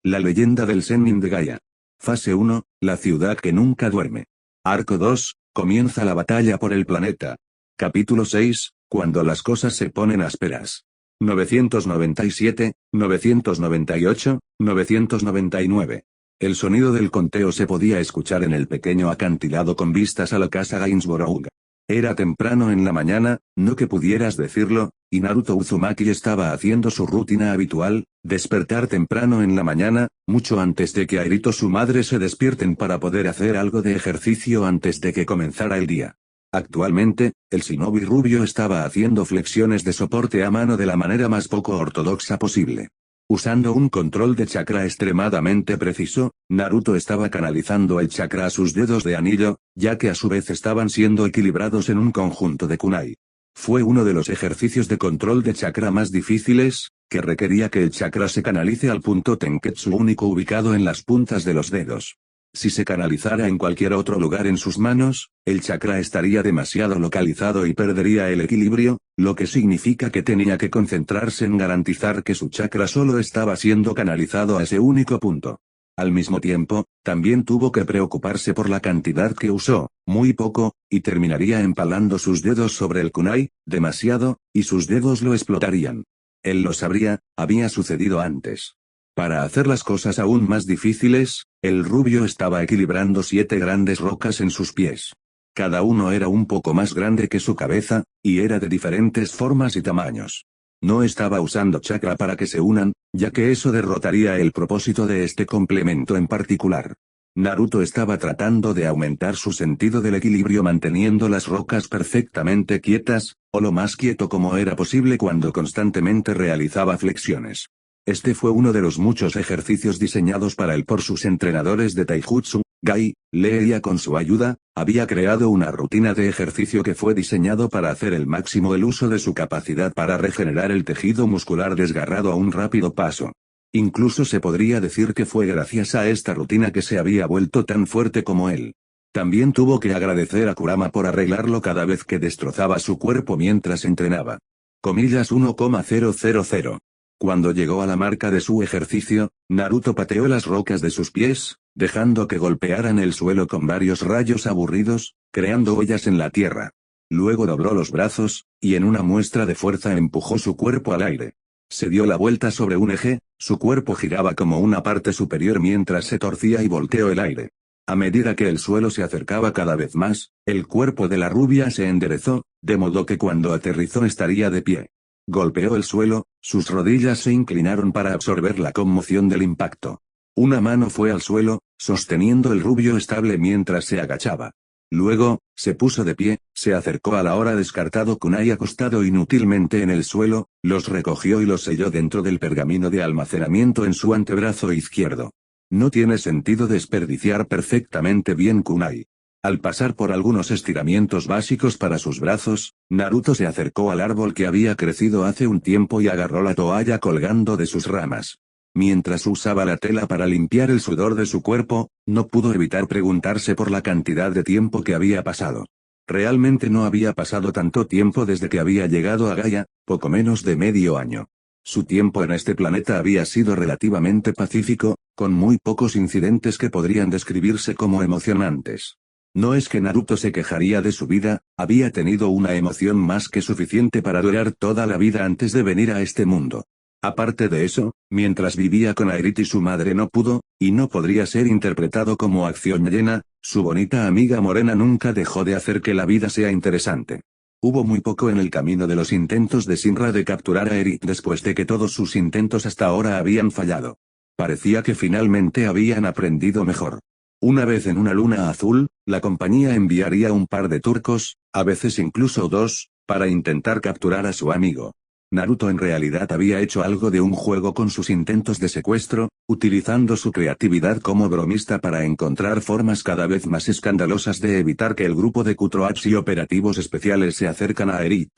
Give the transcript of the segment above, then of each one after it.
La leyenda del Sennin de Gaia. Fase 1, la ciudad que nunca duerme. Arco 2, comienza la batalla por el planeta. Capítulo 6, cuando las cosas se ponen ásperas. 997, 998, 999. El sonido del conteo se podía escuchar en el pequeño acantilado con vistas a la casa Gainsborough. Era temprano en la mañana, no que pudieras decirlo, y Naruto Uzumaki estaba haciendo su rutina habitual, despertar temprano en la mañana, mucho antes de que Airito su madre se despierten para poder hacer algo de ejercicio antes de que comenzara el día. Actualmente, el shinobi rubio estaba haciendo flexiones de soporte a mano de la manera más poco ortodoxa posible. Usando un control de chakra extremadamente preciso, Naruto estaba canalizando el chakra a sus dedos de anillo, ya que a su vez estaban siendo equilibrados en un conjunto de kunai. Fue uno de los ejercicios de control de chakra más difíciles, que requería que el chakra se canalice al punto Tenketsu único ubicado en las puntas de los dedos. Si se canalizara en cualquier otro lugar en sus manos, el chakra estaría demasiado localizado y perdería el equilibrio, lo que significa que tenía que concentrarse en garantizar que su chakra solo estaba siendo canalizado a ese único punto. Al mismo tiempo, también tuvo que preocuparse por la cantidad que usó, muy poco, y terminaría empalando sus dedos sobre el kunai, demasiado, y sus dedos lo explotarían. Él lo sabría, había sucedido antes. Para hacer las cosas aún más difíciles, el rubio estaba equilibrando 7 grandes rocas en sus pies. Cada uno era un poco más grande que su cabeza, y era de diferentes formas y tamaños. No estaba usando chakra para que se unan, ya que eso derrotaría el propósito de este complemento en particular. Naruto estaba tratando de aumentar su sentido del equilibrio manteniendo las rocas perfectamente quietas, o lo más quieto como era posible cuando constantemente realizaba flexiones. Este fue uno de los muchos ejercicios diseñados para él por sus entrenadores de Taijutsu. Gai, Leia con su ayuda, había creado una rutina de ejercicio que fue diseñado para hacer el máximo el uso de su capacidad para regenerar el tejido muscular desgarrado a un rápido paso. Incluso se podría decir que fue gracias a esta rutina que se había vuelto tan fuerte como él. También tuvo que agradecer a Kurama por arreglarlo cada vez que destrozaba su cuerpo mientras entrenaba. Comillas 1,000. Cuando llegó a la marca de su ejercicio, Naruto pateó las rocas de sus pies, dejando que golpearan el suelo con varios rayos aburridos, creando huellas en la tierra. Luego dobló los brazos, y en una muestra de fuerza empujó su cuerpo al aire. Se dio la vuelta sobre un eje, su cuerpo giraba como una parte superior mientras se torcía y volteó el aire. A medida que el suelo se acercaba cada vez más, el cuerpo de la rubia se enderezó, de modo que cuando aterrizó estaría de pie. Golpeó el suelo, sus rodillas se inclinaron para absorber la conmoción del impacto. Una mano fue al suelo, sosteniendo el rubio estable mientras se agachaba. Luego, se puso de pie, se acercó al ahora descartado kunai acostado inútilmente en el suelo, los recogió y los selló dentro del pergamino de almacenamiento en su antebrazo izquierdo. No tiene sentido desperdiciar perfectamente bien kunai. Al pasar por algunos estiramientos básicos para sus brazos, Naruto se acercó al árbol que había crecido hace un tiempo y agarró la toalla colgando de sus ramas. Mientras usaba la tela para limpiar el sudor de su cuerpo, no pudo evitar preguntarse por la cantidad de tiempo que había pasado. Realmente no había pasado tanto tiempo desde que había llegado a Gaia, poco menos de medio año. Su tiempo en este planeta había sido relativamente pacífico, con muy pocos incidentes que podrían describirse como emocionantes. No es que Naruto se quejaría de su vida, había tenido una emoción más que suficiente para durar toda la vida antes de venir a este mundo. Aparte de eso, mientras vivía con Airito y su madre no pudo, y no podría ser interpretado como acción llena, su bonita amiga morena nunca dejó de hacer que la vida sea interesante. Hubo muy poco en el camino de los intentos de Shinra de capturar a Eri después de que todos sus intentos hasta ahora habían fallado. Parecía que finalmente habían aprendido mejor. Una vez en una luna azul, la compañía enviaría un par de turcos, a veces incluso 2, para intentar capturar a su amigo. Naruto en realidad había hecho algo de un juego con sus intentos de secuestro, utilizando su creatividad como bromista para encontrar formas cada vez más escandalosas de evitar que el grupo de Kutroats y operativos especiales se acercan a Erit.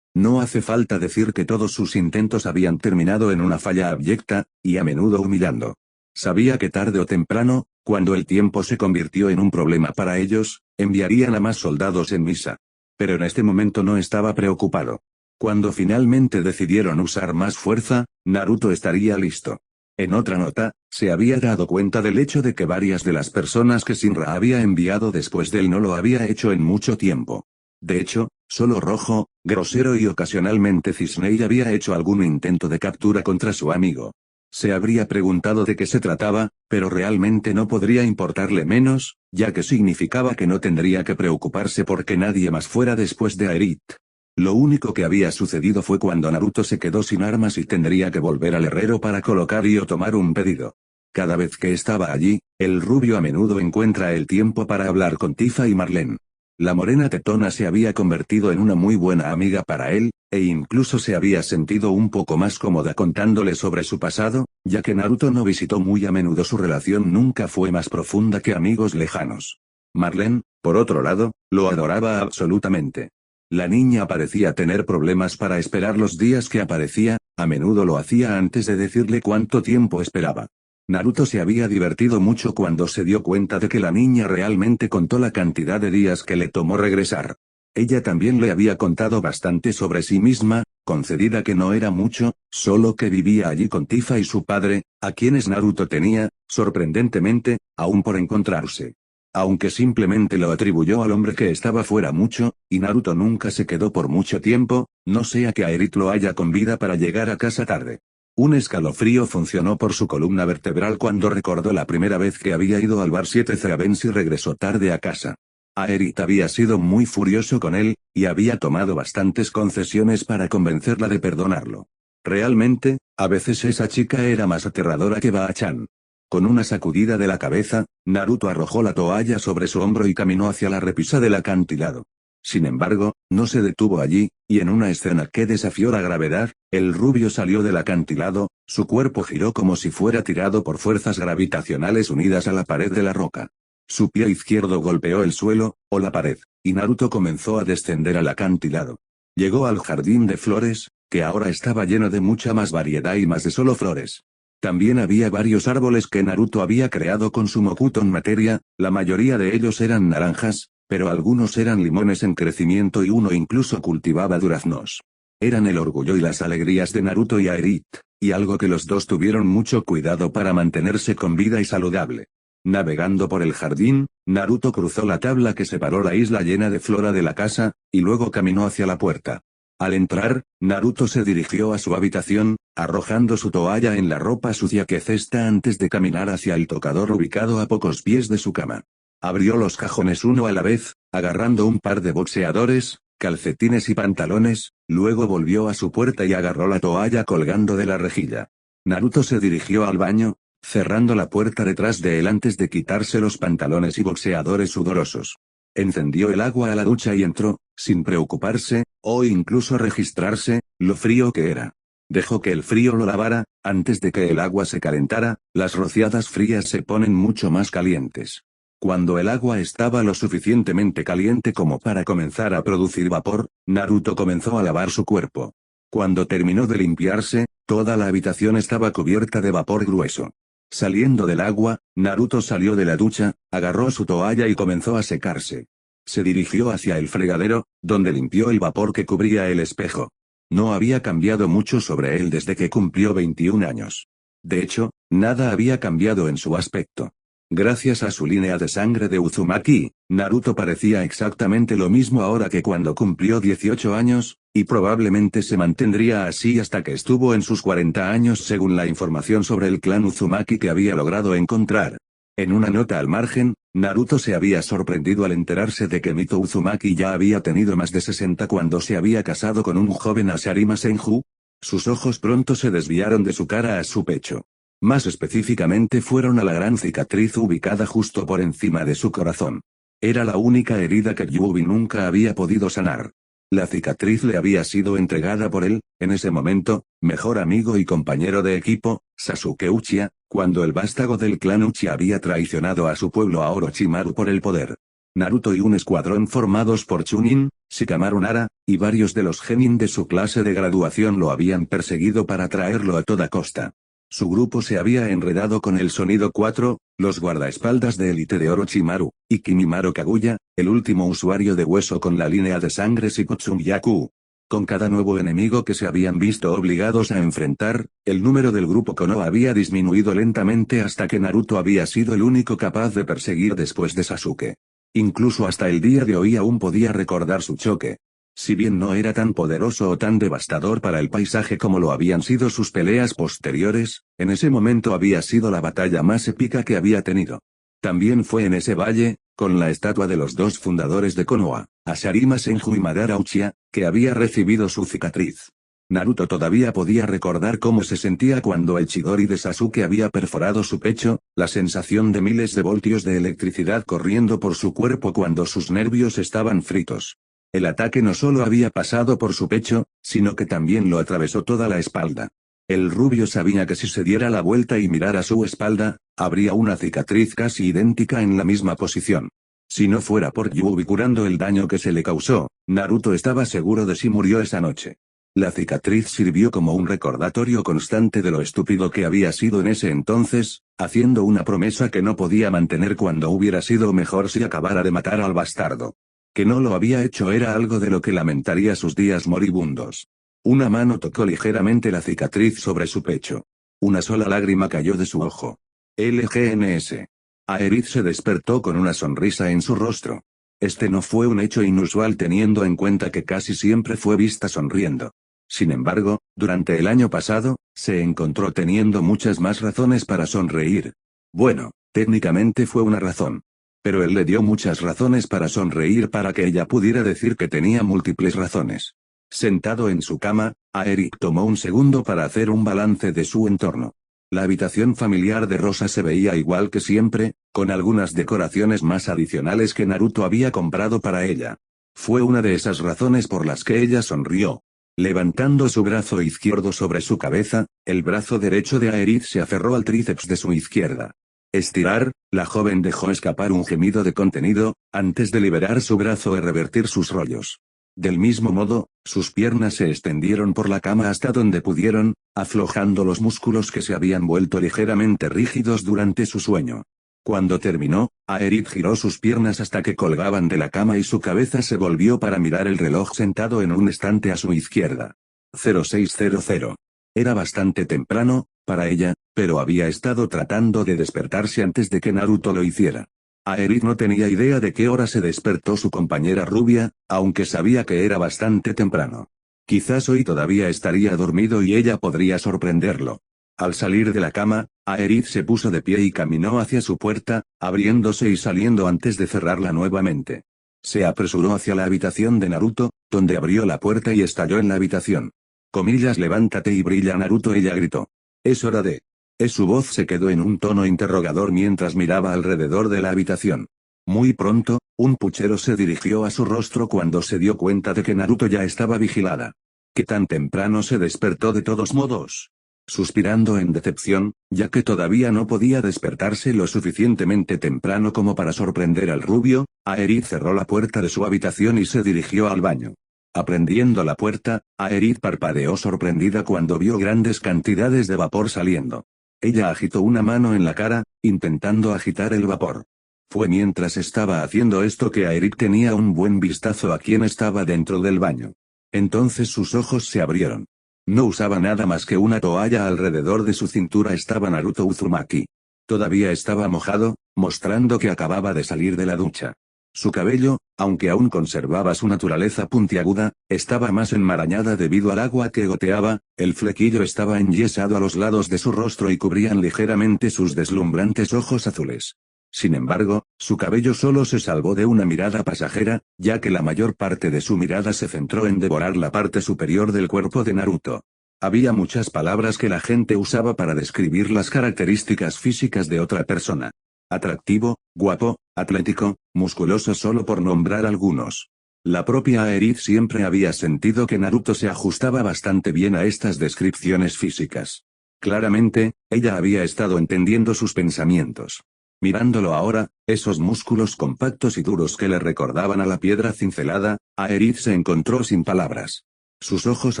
No hace falta decir que todos sus intentos habían terminado en una falla abyecta, y a menudo humillando. Sabía que tarde o temprano, cuando el tiempo se convirtió en un problema para ellos, enviarían a más soldados en misa. Pero en este momento no estaba preocupado. Cuando finalmente decidieron usar más fuerza, Naruto estaría listo. En otra nota, se había dado cuenta del hecho de que varias de las personas que Shinra había enviado después de él no lo había hecho en mucho tiempo. De hecho, solo Rojo, Grosero y ocasionalmente Cisney había hecho algún intento de captura contra su amigo. Se habría preguntado de qué se trataba, pero realmente no podría importarle menos, ya que significaba que no tendría que preocuparse porque nadie más fuera después de Aerith. Lo único que había sucedido fue cuando Naruto se quedó sin armas y tendría que volver al herrero para colocar y o tomar un pedido. Cada vez que estaba allí, el rubio a menudo encuentra el tiempo para hablar con Tifa y Marlene. La morena tetona se había convertido en una muy buena amiga para él, e incluso se había sentido un poco más cómoda contándole sobre su pasado, ya que Naruto no visitó muy a menudo. Su relación nunca fue más profunda que amigos lejanos. Marlene, por otro lado, lo adoraba absolutamente. La niña parecía tener problemas para esperar los días que aparecía, a menudo lo hacía antes de decirle cuánto tiempo esperaba. Naruto se había divertido mucho cuando se dio cuenta de que la niña realmente contó la cantidad de días que le tomó regresar. Ella también le había contado bastante sobre sí misma, concedida que no era mucho, solo que vivía allí con Tifa y su padre, a quienes Naruto tenía, sorprendentemente, aún por encontrarse. Aunque simplemente lo atribuyó al hombre que estaba fuera mucho, y Naruto nunca se quedó por mucho tiempo, no sea que Aerith lo haya con vida para llegar a casa tarde. Un escalofrío funcionó por su columna vertebral cuando recordó la primera vez que había ido al bar 7 Threavens y regresó tarde a casa. Aerith había sido muy furioso con él, y había tomado bastantes concesiones para convencerla de perdonarlo. Realmente, a veces esa chica era más aterradora que Ba-chan. Con una sacudida de la cabeza, Naruto arrojó la toalla sobre su hombro y caminó hacia la repisa del acantilado. Sin embargo, no se detuvo allí, y en una escena que desafió la gravedad, el rubio salió del acantilado, su cuerpo giró como si fuera tirado por fuerzas gravitacionales unidas a la pared de la roca. Su pie izquierdo golpeó el suelo, o la pared, y Naruto comenzó a descender al acantilado. Llegó al jardín de flores, que ahora estaba lleno de mucha más variedad y más de solo flores. También había varios árboles que Naruto había creado con su Mokuton materia, la mayoría de ellos eran naranjas, pero algunos eran limones en crecimiento y uno incluso cultivaba duraznos. Eran el orgullo y las alegrías de Naruto y Aerith, y algo que los dos tuvieron mucho cuidado para mantenerse con vida y saludable. Navegando por el jardín, Naruto cruzó la tabla que separó la isla llena de flora de la casa, y luego caminó hacia la puerta. Al entrar, Naruto se dirigió a su habitación, arrojando su toalla en la ropa sucia que cesta antes de caminar hacia el tocador ubicado a pocos pies de su cama. Abrió los cajones uno a la vez, agarrando un par de boxeadores, calcetines y pantalones, luego volvió a su puerta y agarró la toalla colgando de la rejilla. Naruto se dirigió al baño, cerrando la puerta detrás de él antes de quitarse los pantalones y boxeadores sudorosos. Encendió el agua a la ducha y entró, sin preocuparse, o incluso registrarse, lo frío que era. Dejó que el frío lo lavara, antes de que el agua se calentara, las rociadas frías se ponen mucho más calientes. Cuando el agua estaba lo suficientemente caliente como para comenzar a producir vapor, Naruto comenzó a lavar su cuerpo. Cuando terminó de limpiarse, toda la habitación estaba cubierta de vapor grueso. Saliendo del agua, Naruto salió de la ducha, agarró su toalla y comenzó a secarse. Se dirigió hacia el fregadero, donde limpió el vapor que cubría el espejo. No había cambiado mucho sobre él desde que cumplió 21 años. De hecho, nada había cambiado en su aspecto. Gracias a su línea de sangre de Uzumaki, Naruto parecía exactamente lo mismo ahora que cuando cumplió 18 años, y probablemente se mantendría así hasta que estuvo en sus 40 años según la información sobre el clan Uzumaki que había logrado encontrar. En una nota al margen, Naruto se había sorprendido al enterarse de que Mito Uzumaki ya había tenido más de 60 cuando se había casado con un joven Asarima Senju. Sus ojos pronto se desviaron de su cara a su pecho. Más específicamente fueron a la gran cicatriz ubicada justo por encima de su corazón. Era la única herida que Yubi nunca había podido sanar. La cicatriz le había sido entregada por él, en ese momento, mejor amigo y compañero de equipo, Sasuke Uchiha, cuando el vástago del clan Uchiha había traicionado a su pueblo a Orochimaru por el poder. Naruto y un escuadrón formados por Chunin, Shikamaru Nara, y varios de los genin de su clase de graduación lo habían perseguido para traerlo a toda costa. Su grupo se había enredado con el Sonido 4, los guardaespaldas de élite de Orochimaru, y Kimimaro Kaguya, el último usuario de hueso con la línea de sangre Shikotsun Yaku. Con cada nuevo enemigo que se habían visto obligados a enfrentar, el número del grupo Konoha había disminuido lentamente hasta que Naruto había sido el único capaz de perseguir después de Sasuke. Incluso hasta el día de hoy aún podía recordar su choque. Si bien no era tan poderoso o tan devastador para el paisaje como lo habían sido sus peleas posteriores, en ese momento había sido la batalla más épica que había tenido. También fue en ese valle, con la estatua de los dos fundadores de Konoha, Asarima Senju y Madara Uchiha, que había recibido su cicatriz. Naruto todavía podía recordar cómo se sentía cuando el Chidori de Sasuke había perforado su pecho, la sensación de miles de voltios de electricidad corriendo por su cuerpo cuando sus nervios estaban fritos. El ataque no solo había pasado por su pecho, sino que también lo atravesó toda la espalda. El rubio sabía que si se diera la vuelta y mirara su espalda, habría una cicatriz casi idéntica en la misma posición. Si no fuera por Yubi curando el daño que se le causó, Naruto estaba seguro de si murió esa noche. La cicatriz sirvió como un recordatorio constante de lo estúpido que había sido en ese entonces, haciendo una promesa que no podía mantener cuando hubiera sido mejor si acabara de matar al bastardo. Que no lo había hecho era algo de lo que lamentaría sus días moribundos. Una mano tocó ligeramente la cicatriz sobre su pecho. Una sola lágrima cayó de su ojo. LGNS. Aerith se despertó con una sonrisa en su rostro. Este no fue un hecho inusual teniendo en cuenta que casi siempre fue vista sonriendo. Sin embargo, durante el año pasado, se encontró teniendo muchas más razones para sonreír. Bueno, técnicamente fue una razón. Pero él le dio muchas razones para sonreír para que ella pudiera decir que tenía múltiples razones. Sentado en su cama, Aerith tomó un segundo para hacer un balance de su entorno. La habitación familiar de Rosa se veía igual que siempre, con algunas decoraciones más adicionales que Naruto había comprado para ella. Fue una de esas razones por las que ella sonrió. Levantando su brazo izquierdo sobre su cabeza, el brazo derecho de Aerith se aferró al tríceps de su izquierda. Estirar, la joven dejó escapar un gemido de contenido, antes de liberar su brazo y revertir sus rollos. Del mismo modo, sus piernas se extendieron por la cama hasta donde pudieron, aflojando los músculos que se habían vuelto ligeramente rígidos durante su sueño. Cuando terminó, Aerith giró sus piernas hasta que colgaban de la cama y su cabeza se volvió para mirar el reloj sentado en un estante a su izquierda. 0600. Era bastante temprano, para ella, pero había estado tratando de despertarse antes de que Naruto lo hiciera. Aerith no tenía idea de qué hora se despertó su compañera rubia, aunque sabía que era bastante temprano. Quizás hoy todavía estaría dormido y ella podría sorprenderlo. Al salir de la cama, Aerith se puso de pie y caminó hacia su puerta, abriéndose y saliendo antes de cerrarla nuevamente. Se apresuró hacia la habitación de Naruto, donde abrió la puerta y estalló en la habitación. Comillas, levántate y brilla Naruto, ella gritó. Es hora de... Su voz se quedó en un tono interrogador mientras miraba alrededor de la habitación. Muy pronto, un puchero se dirigió a su rostro cuando se dio cuenta de que Naruto ya estaba vigilada. ¿Qué tan temprano se despertó de todos modos? Suspirando en decepción, ya que todavía no podía despertarse lo suficientemente temprano como para sorprender al rubio, Aerith cerró la puerta de su habitación y se dirigió al baño. Aprendiendo la puerta, Aerith parpadeó sorprendida cuando vio grandes cantidades de vapor saliendo. Ella agitó una mano en la cara, intentando agitar el vapor. Fue mientras estaba haciendo esto que Aerith tenía un buen vistazo a quien estaba dentro del baño. Entonces sus ojos se abrieron. No usaba nada más que una toalla alrededor de su cintura. Estaba Naruto Uzumaki. Todavía estaba mojado, mostrando que acababa de salir de la ducha. Su cabello, aunque aún conservaba su naturaleza puntiaguda, estaba más enmarañada debido al agua que goteaba, el flequillo estaba enyesado a los lados de su rostro y cubrían ligeramente sus deslumbrantes ojos azules. Sin embargo, su cabello solo se salvó de una mirada pasajera, ya que la mayor parte de su mirada se centró en devorar la parte superior del cuerpo de Naruto. Había muchas palabras que la gente usaba para describir las características físicas de otra persona. Atractivo, guapo, atlético, musculoso, solo por nombrar algunos. La propia Aerith siempre había sentido que Naruto se ajustaba bastante bien a estas descripciones físicas. Claramente, ella había estado entendiendo sus pensamientos. Mirándolo ahora, esos músculos compactos y duros que le recordaban a la piedra cincelada, Aerith se encontró sin palabras. Sus ojos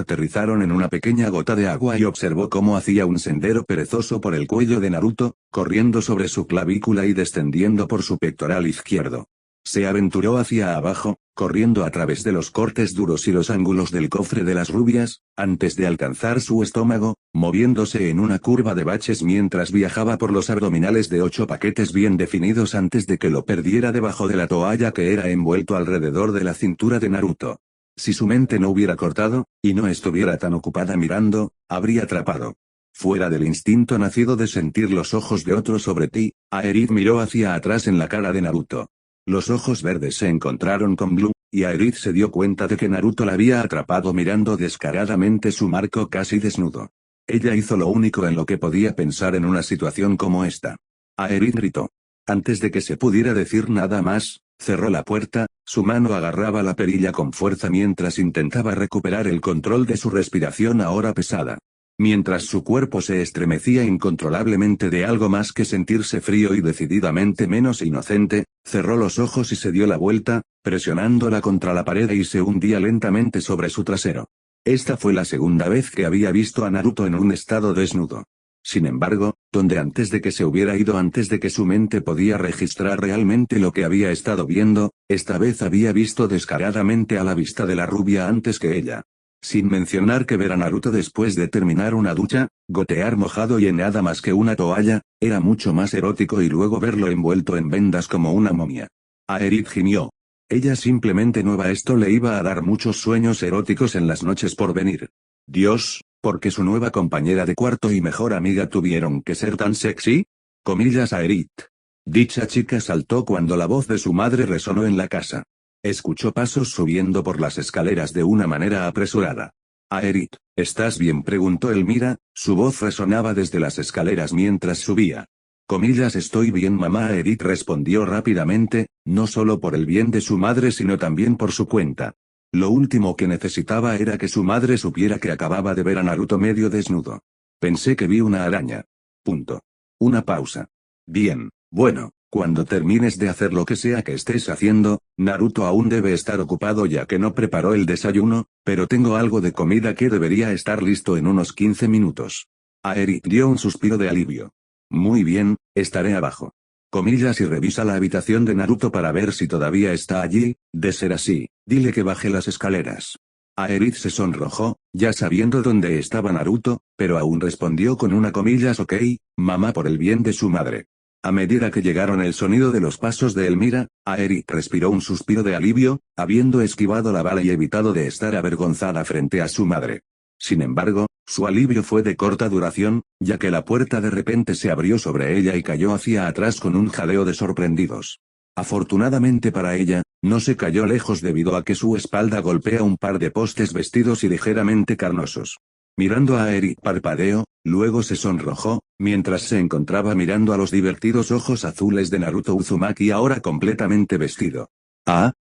aterrizaron en una pequeña gota de agua y observó cómo hacía un sendero perezoso por el cuello de Naruto, corriendo sobre su clavícula y descendiendo por su pectoral izquierdo. Se aventuró hacia abajo, corriendo a través de los cortes duros y los ángulos del cofre de las rubias, antes de alcanzar su estómago, moviéndose en una curva de baches mientras viajaba por los abdominales de 8 paquetes bien definidos antes de que lo perdiera debajo de la toalla que era envuelto alrededor de la cintura de Naruto. Si su mente no hubiera cortado, y no estuviera tan ocupada mirando, habría atrapado. Fuera del instinto nacido de sentir los ojos de otro sobre ti, Aerith miró hacia atrás en la cara de Naruto. Los ojos verdes se encontraron con Blue, y Aerith se dio cuenta de que Naruto la había atrapado mirando descaradamente su marco casi desnudo. Ella hizo lo único en lo que podía pensar en una situación como esta. Aerith gritó. Antes de que se pudiera decir nada más, cerró la puerta, su mano agarraba la perilla con fuerza mientras intentaba recuperar el control de su respiración ahora pesada. Mientras su cuerpo se estremecía incontrolablemente de algo más que sentirse frío y decididamente menos inocente, cerró los ojos y se dio la vuelta, presionándola contra la pared y se hundía lentamente sobre su trasero. Esta fue la segunda vez que había visto a Naruto en un estado desnudo. Sin embargo, donde antes de que se hubiera ido antes de que su mente podía registrar realmente lo que había estado viendo, esta vez había visto descaradamente a la vista de la rubia antes que ella. Sin mencionar que ver a Naruto después de terminar una ducha, gotear mojado y en nada más que una toalla, era mucho más erótico y luego verlo envuelto en vendas como una momia. Aerith gimió. Ella simplemente nueva esto le iba a dar muchos sueños eróticos en las noches por venir. Dios, ¿por qué su nueva compañera de cuarto y mejor amiga tuvieron que ser tan sexy? Comillas Aerith. Dicha chica saltó cuando la voz de su madre resonó en la casa. Escuchó pasos subiendo por las escaleras de una manera apresurada. Aerith, ¿estás bien?, preguntó Elmira, su voz resonaba desde las escaleras mientras subía. Comillas estoy bien mamá. Aerith respondió rápidamente, no solo por el bien de su madre sino también por su cuenta. Lo último que necesitaba era que su madre supiera que acababa de ver a Naruto medio desnudo. Pensé que vi una araña. Punto. Una pausa. Bien, bueno. Cuando termines de hacer lo que sea que estés haciendo, Naruto aún debe estar ocupado ya que no preparó el desayuno, pero tengo algo de comida que debería estar listo en unos 15 minutos. Aerith dio un suspiro de alivio. Muy bien, estaré abajo. Comillas y revisa la habitación de Naruto para ver si todavía está allí, de ser así, dile que baje las escaleras. Aerith se sonrojó, ya sabiendo dónde estaba Naruto, pero aún respondió con una comillas ok, mamá por el bien de su madre. A medida que llegaron el sonido de los pasos de Elmira, Aerith respiró un suspiro de alivio, habiendo esquivado la bala y evitado de estar avergonzada frente a su madre. Sin embargo, su alivio fue de corta duración, ya que la puerta de repente se abrió sobre ella y cayó hacia atrás con un jadeo de sorprendidos. Afortunadamente para ella, no se cayó lejos debido a que su espalda golpea un par de postes vestidos y ligeramente carnosos. Mirando a Aerith parpadeó, luego se sonrojó, mientras se encontraba mirando a los divertidos ojos azules de Naruto Uzumaki ahora completamente vestido.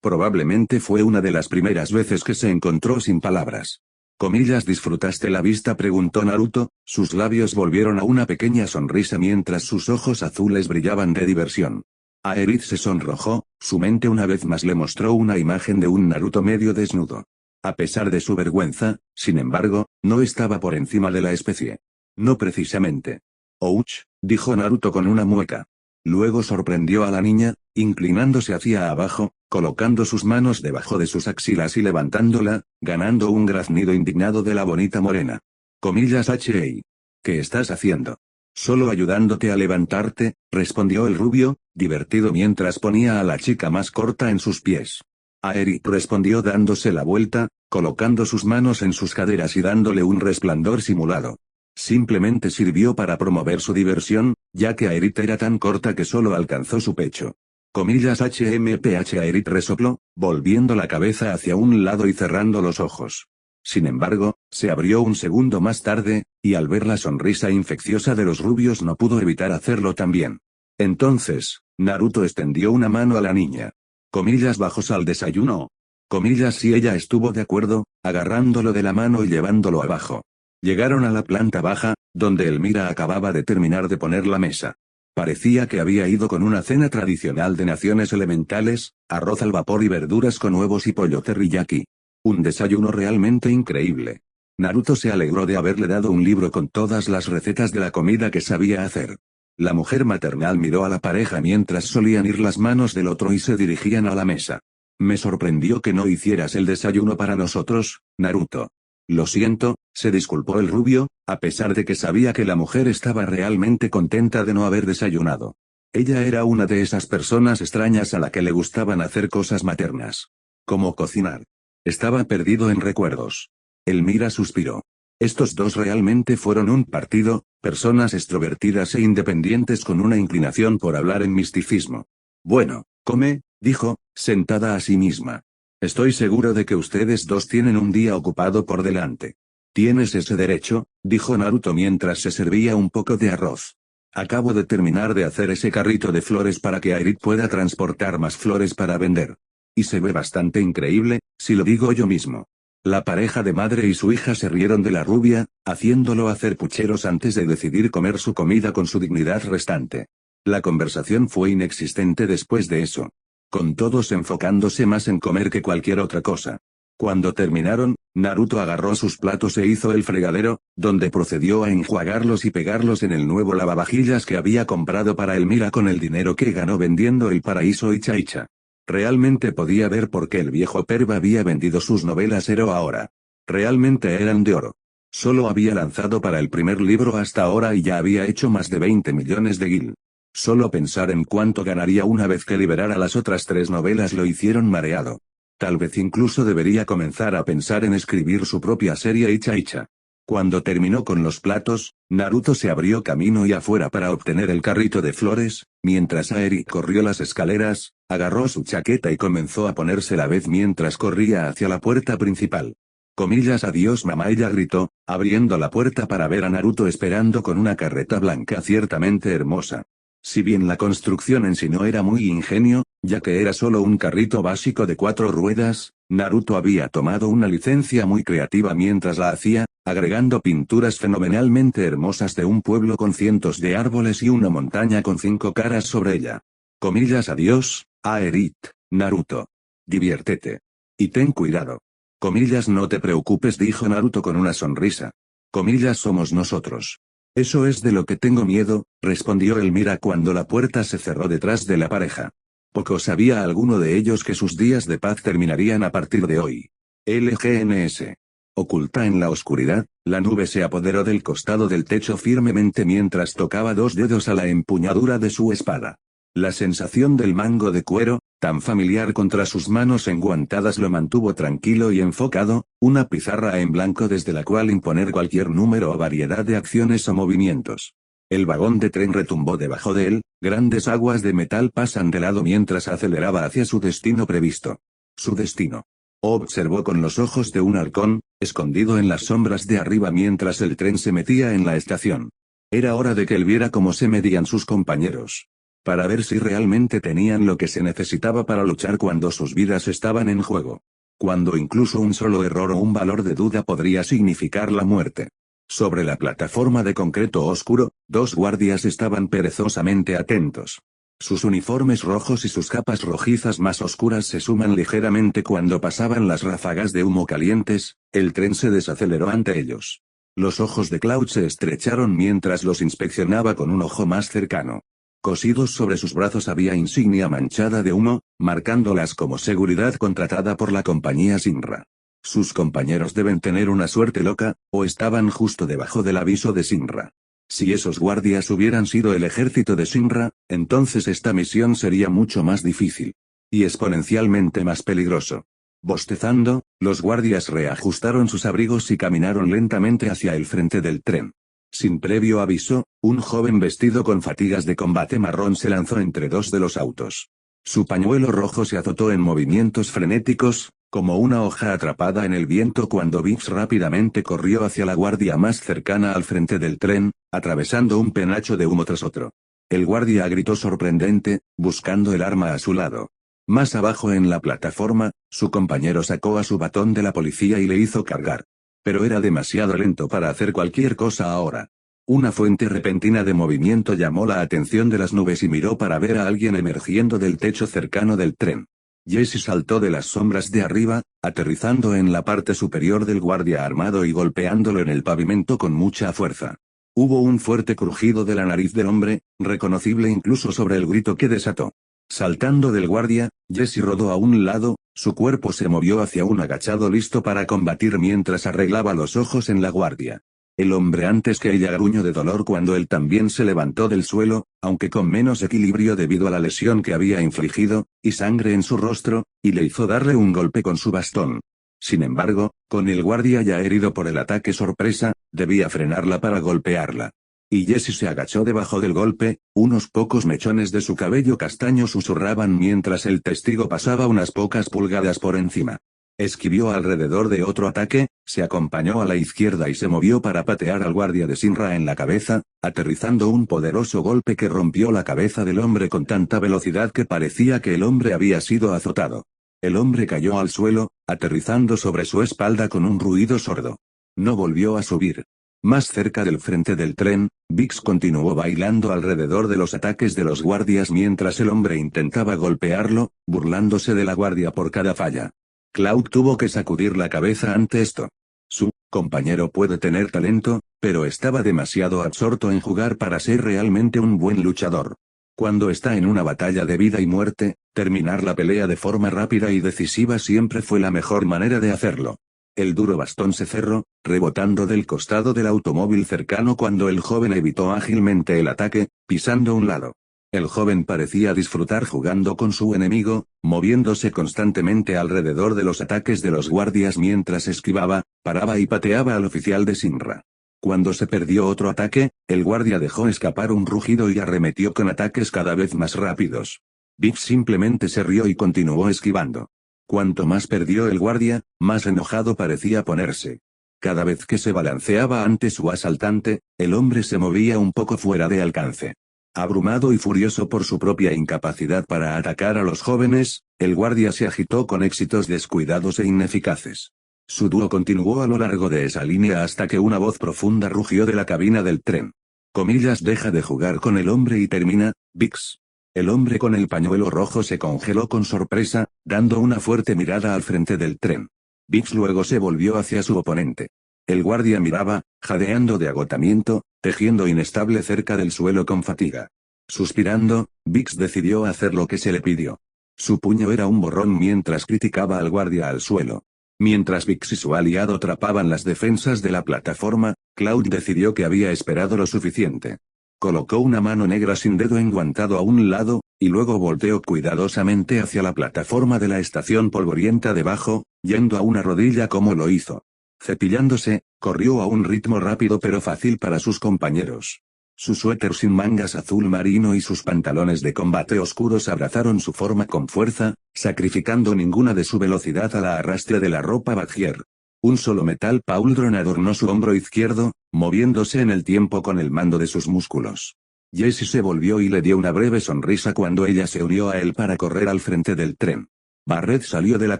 Probablemente fue una de las primeras veces que se encontró sin palabras. Comillas ¿disfrutaste la vista?, preguntó Naruto, sus labios volvieron a una pequeña sonrisa mientras sus ojos azules brillaban de diversión. Aerith se sonrojó, su mente una vez más le mostró una imagen de un Naruto medio desnudo. A pesar de su vergüenza, sin embargo, no estaba por encima de la especie. No precisamente. Ouch, dijo Naruto con una mueca. Luego sorprendió a la niña, inclinándose hacia abajo, colocando sus manos debajo de sus axilas y levantándola, ganando un graznido indignado de la bonita morena. Comillas H.E. ¿Qué estás haciendo? Solo ayudándote a levantarte, respondió el rubio, divertido mientras ponía a la chica más corta en sus pies. Aerith respondió dándose la vuelta, colocando sus manos en sus caderas y dándole un resplandor simulado. Simplemente sirvió para promover su diversión, ya que Aerith era tan corta que solo alcanzó su pecho. Comillas HMPH. Aerith resopló, volviendo la cabeza hacia un lado y cerrando los ojos. Sin embargo, se abrió un segundo más tarde, y al ver la sonrisa infecciosa de los rubios no pudo evitar hacerlo también. Entonces, Naruto extendió una mano a la niña. Comillas bajos al desayuno. Comillas si ella estuvo de acuerdo, agarrándolo de la mano y llevándolo abajo. Llegaron a la planta baja, donde Elmira acababa de terminar de poner la mesa. Parecía que había ido con una cena tradicional de naciones elementales, arroz al vapor y verduras con huevos y pollo teriyaki. Un desayuno realmente increíble. Naruto se alegró de haberle dado un libro con todas las recetas de la comida que sabía hacer. La mujer maternal miró a la pareja mientras solían ir las manos del otro y se dirigían a la mesa. Me sorprendió que no hicieras el desayuno para nosotros, Naruto. Lo siento, se disculpó el rubio, a pesar de que sabía que la mujer estaba realmente contenta de no haber desayunado. Ella era una de esas personas extrañas a la que le gustaban hacer cosas maternas. Como cocinar. Estaba perdido en recuerdos. Elmira suspiró. Estos dos realmente fueron un partido, personas extrovertidas e independientes con una inclinación por hablar en misticismo. Bueno, come, dijo, sentada a sí misma. Estoy seguro de que ustedes dos tienen un día ocupado por delante. Tienes ese derecho, dijo Naruto mientras se servía un poco de arroz. Acabo de terminar de hacer ese carrito de flores para que Aerith pueda transportar más flores para vender. Y se ve bastante increíble, si lo digo yo mismo. La pareja de madre y su hija se rieron de la rubia, haciéndolo hacer pucheros antes de decidir comer su comida con su dignidad restante. La conversación fue inexistente después de eso. Con todos enfocándose más en comer que cualquier otra cosa. Cuando terminaron, Naruto agarró sus platos e hizo el fregadero, donde procedió a enjuagarlos y pegarlos en el nuevo lavavajillas que había comprado para Elmira con el dinero que ganó vendiendo el paraíso Icha Icha. Realmente podía ver por qué el viejo perva había vendido sus novelas Ero ahora. Realmente eran de oro. Solo había lanzado para el primer libro hasta ahora y ya había hecho más de 20 millones de gil. Solo pensar en cuánto ganaría una vez que liberara las otras 3 novelas lo hicieron mareado. Tal vez incluso debería comenzar a pensar en escribir su propia serie Icha Icha. Cuando terminó con los platos, Naruto se abrió camino y afuera para obtener el carrito de flores, mientras Aerith corrió las escaleras, agarró su chaqueta y comenzó a ponerse la vez mientras corría hacia la puerta principal. Comillas adiós mamá, ella gritó, abriendo la puerta para ver a Naruto esperando con una carreta blanca ciertamente hermosa. Si bien la construcción en sí no era muy ingenio, ya que era solo un carrito básico de 4 ruedas, Naruto había tomado una licencia muy creativa mientras la hacía, agregando pinturas fenomenalmente hermosas de un pueblo con cientos de árboles y una montaña con 5 caras sobre ella. Comillas adiós, Aerith, Naruto. Diviértete. Y ten cuidado. Comillas no te preocupes, dijo Naruto con una sonrisa. Comillas somos nosotros. Eso es de lo que tengo miedo, respondió Elmira cuando la puerta se cerró detrás de la pareja. Poco sabía alguno de ellos que sus días de paz terminarían a partir de hoy. LGNS. Oculta en la oscuridad, la nube se apoderó del costado del techo firmemente mientras tocaba 2 dedos a la empuñadura de su espada. La sensación del mango de cuero, tan familiar contra sus manos enguantadas, lo mantuvo tranquilo y enfocado, una pizarra en blanco desde la cual imponer cualquier número o variedad de acciones o movimientos. El vagón de tren retumbó debajo de él, grandes aguas de metal pasan de lado mientras aceleraba hacia su destino previsto. Su destino. Observó con los ojos de un halcón, escondido en las sombras de arriba mientras el tren se metía en la estación. Era hora de que él viera cómo se medían sus compañeros. Para ver si realmente tenían lo que se necesitaba para luchar cuando sus vidas estaban en juego. Cuando incluso un solo error o un valor de duda podría significar la muerte. Sobre la plataforma de concreto oscuro, 2 guardias estaban perezosamente atentos. Sus uniformes rojos y sus capas rojizas más oscuras se suman ligeramente cuando pasaban las ráfagas de humo calientes, el tren se desaceleró ante ellos. Los ojos de Cloud se estrecharon mientras los inspeccionaba con un ojo más cercano. Cosidos sobre sus brazos había insignia manchada de humo, marcándolas como seguridad contratada por la compañía Shinra. Sus compañeros deben tener una suerte loca, o estaban justo debajo del aviso de Shinra. Si esos guardias hubieran sido el ejército de Shinra, entonces esta misión sería mucho más difícil. Y exponencialmente más peligroso. Bostezando, los guardias reajustaron sus abrigos y caminaron lentamente hacia el frente del tren. Sin previo aviso, un joven vestido con fatigas de combate marrón se lanzó entre 2 de los autos. Su pañuelo rojo se azotó en movimientos frenéticos, como una hoja atrapada en el viento cuando Vince rápidamente corrió hacia la guardia más cercana al frente del tren, atravesando un penacho de humo tras otro. El guardia gritó sorprendente, buscando el arma a su lado. Más abajo en la plataforma, su compañero sacó a su batón de la policía y le hizo cargar. Pero era demasiado lento para hacer cualquier cosa ahora. Una fuente repentina de movimiento llamó la atención de las nubes y miró para ver a alguien emergiendo del techo cercano del tren. Jesse saltó de las sombras de arriba, aterrizando en la parte superior del guardia armado y golpeándolo en el pavimento con mucha fuerza. Hubo un fuerte crujido de la nariz del hombre, reconocible incluso sobre el grito que desató. Saltando del guardia, Jesse rodó a un lado, su cuerpo se movió hacia un agachado listo para combatir mientras arreglaba los ojos en la guardia. El hombre antes que ella gruñó de dolor cuando él también se levantó del suelo, aunque con menos equilibrio debido a la lesión que había infligido, y sangre en su rostro, y le hizo darle un golpe con su bastón. Sin embargo, con el guardia ya herido por el ataque sorpresa, debía frenarla para golpearla. Y Jesse se agachó debajo del golpe, unos pocos mechones de su cabello castaño susurraban mientras el testigo pasaba unas pocas pulgadas por encima. Esquivió alrededor de otro ataque, se acompañó a la izquierda y se movió para patear al guardia de Sinra en la cabeza, aterrizando un poderoso golpe que rompió la cabeza del hombre con tanta velocidad que parecía que el hombre había sido azotado. El hombre cayó al suelo, aterrizando sobre su espalda con un ruido sordo. No volvió a subir. Más cerca del frente del tren, Biggs continuó bailando alrededor de los ataques de los guardias mientras el hombre intentaba golpearlo, burlándose de la guardia por cada falla. Cloud tuvo que sacudir la cabeza ante esto. Su compañero puede tener talento, pero estaba demasiado absorto en jugar para ser realmente un buen luchador. Cuando está en una batalla de vida y muerte, terminar la pelea de forma rápida y decisiva siempre fue la mejor manera de hacerlo. El duro bastón se cerró, rebotando del costado del automóvil cercano cuando el joven evitó ágilmente el ataque, pisando un lado. El joven parecía disfrutar jugando con su enemigo, moviéndose constantemente alrededor de los ataques de los guardias mientras esquivaba, paraba y pateaba al oficial de Sinra. Cuando se perdió otro ataque, el guardia dejó escapar un rugido y arremetió con ataques cada vez más rápidos. Biggs simplemente se rió y continuó esquivando. Cuanto más perdió el guardia, más enojado parecía ponerse. Cada vez que se balanceaba ante su asaltante, el hombre se movía un poco fuera de alcance. Abrumado y furioso por su propia incapacidad para atacar a los jóvenes, el guardia se agitó con éxitos descuidados e ineficaces. Su dúo continuó a lo largo de esa línea hasta que una voz profunda rugió de la cabina del tren. Comillas, deja de jugar con el hombre y termina, Biggs. El hombre con el pañuelo rojo se congeló con sorpresa, dando una fuerte mirada al frente del tren. Biggs luego se volvió hacia su oponente. El guardia miraba, jadeando de agotamiento, tejiendo inestable cerca del suelo con fatiga. Suspirando, Biggs decidió hacer lo que se le pidió. Su puño era un borrón mientras criticaba al guardia al suelo. Mientras Biggs y su aliado trapaban las defensas de la plataforma, Cloud decidió que había esperado lo suficiente. Colocó una mano negra sin dedo enguantado a un lado, y luego volteó cuidadosamente hacia la plataforma de la estación polvorienta debajo, yendo a una rodilla como lo hizo. Cepillándose, corrió a un ritmo rápido pero fácil para sus compañeros. Su suéter sin mangas azul marino y sus pantalones de combate oscuros abrazaron su forma con fuerza, sacrificando ninguna de su velocidad a la arrastre de la ropa Badger. Un solo metal pauldron adornó su hombro izquierdo, moviéndose en el tiempo con el mando de sus músculos. Jessie se volvió y le dio una breve sonrisa cuando ella se unió a él para correr al frente del tren. Barrett salió de la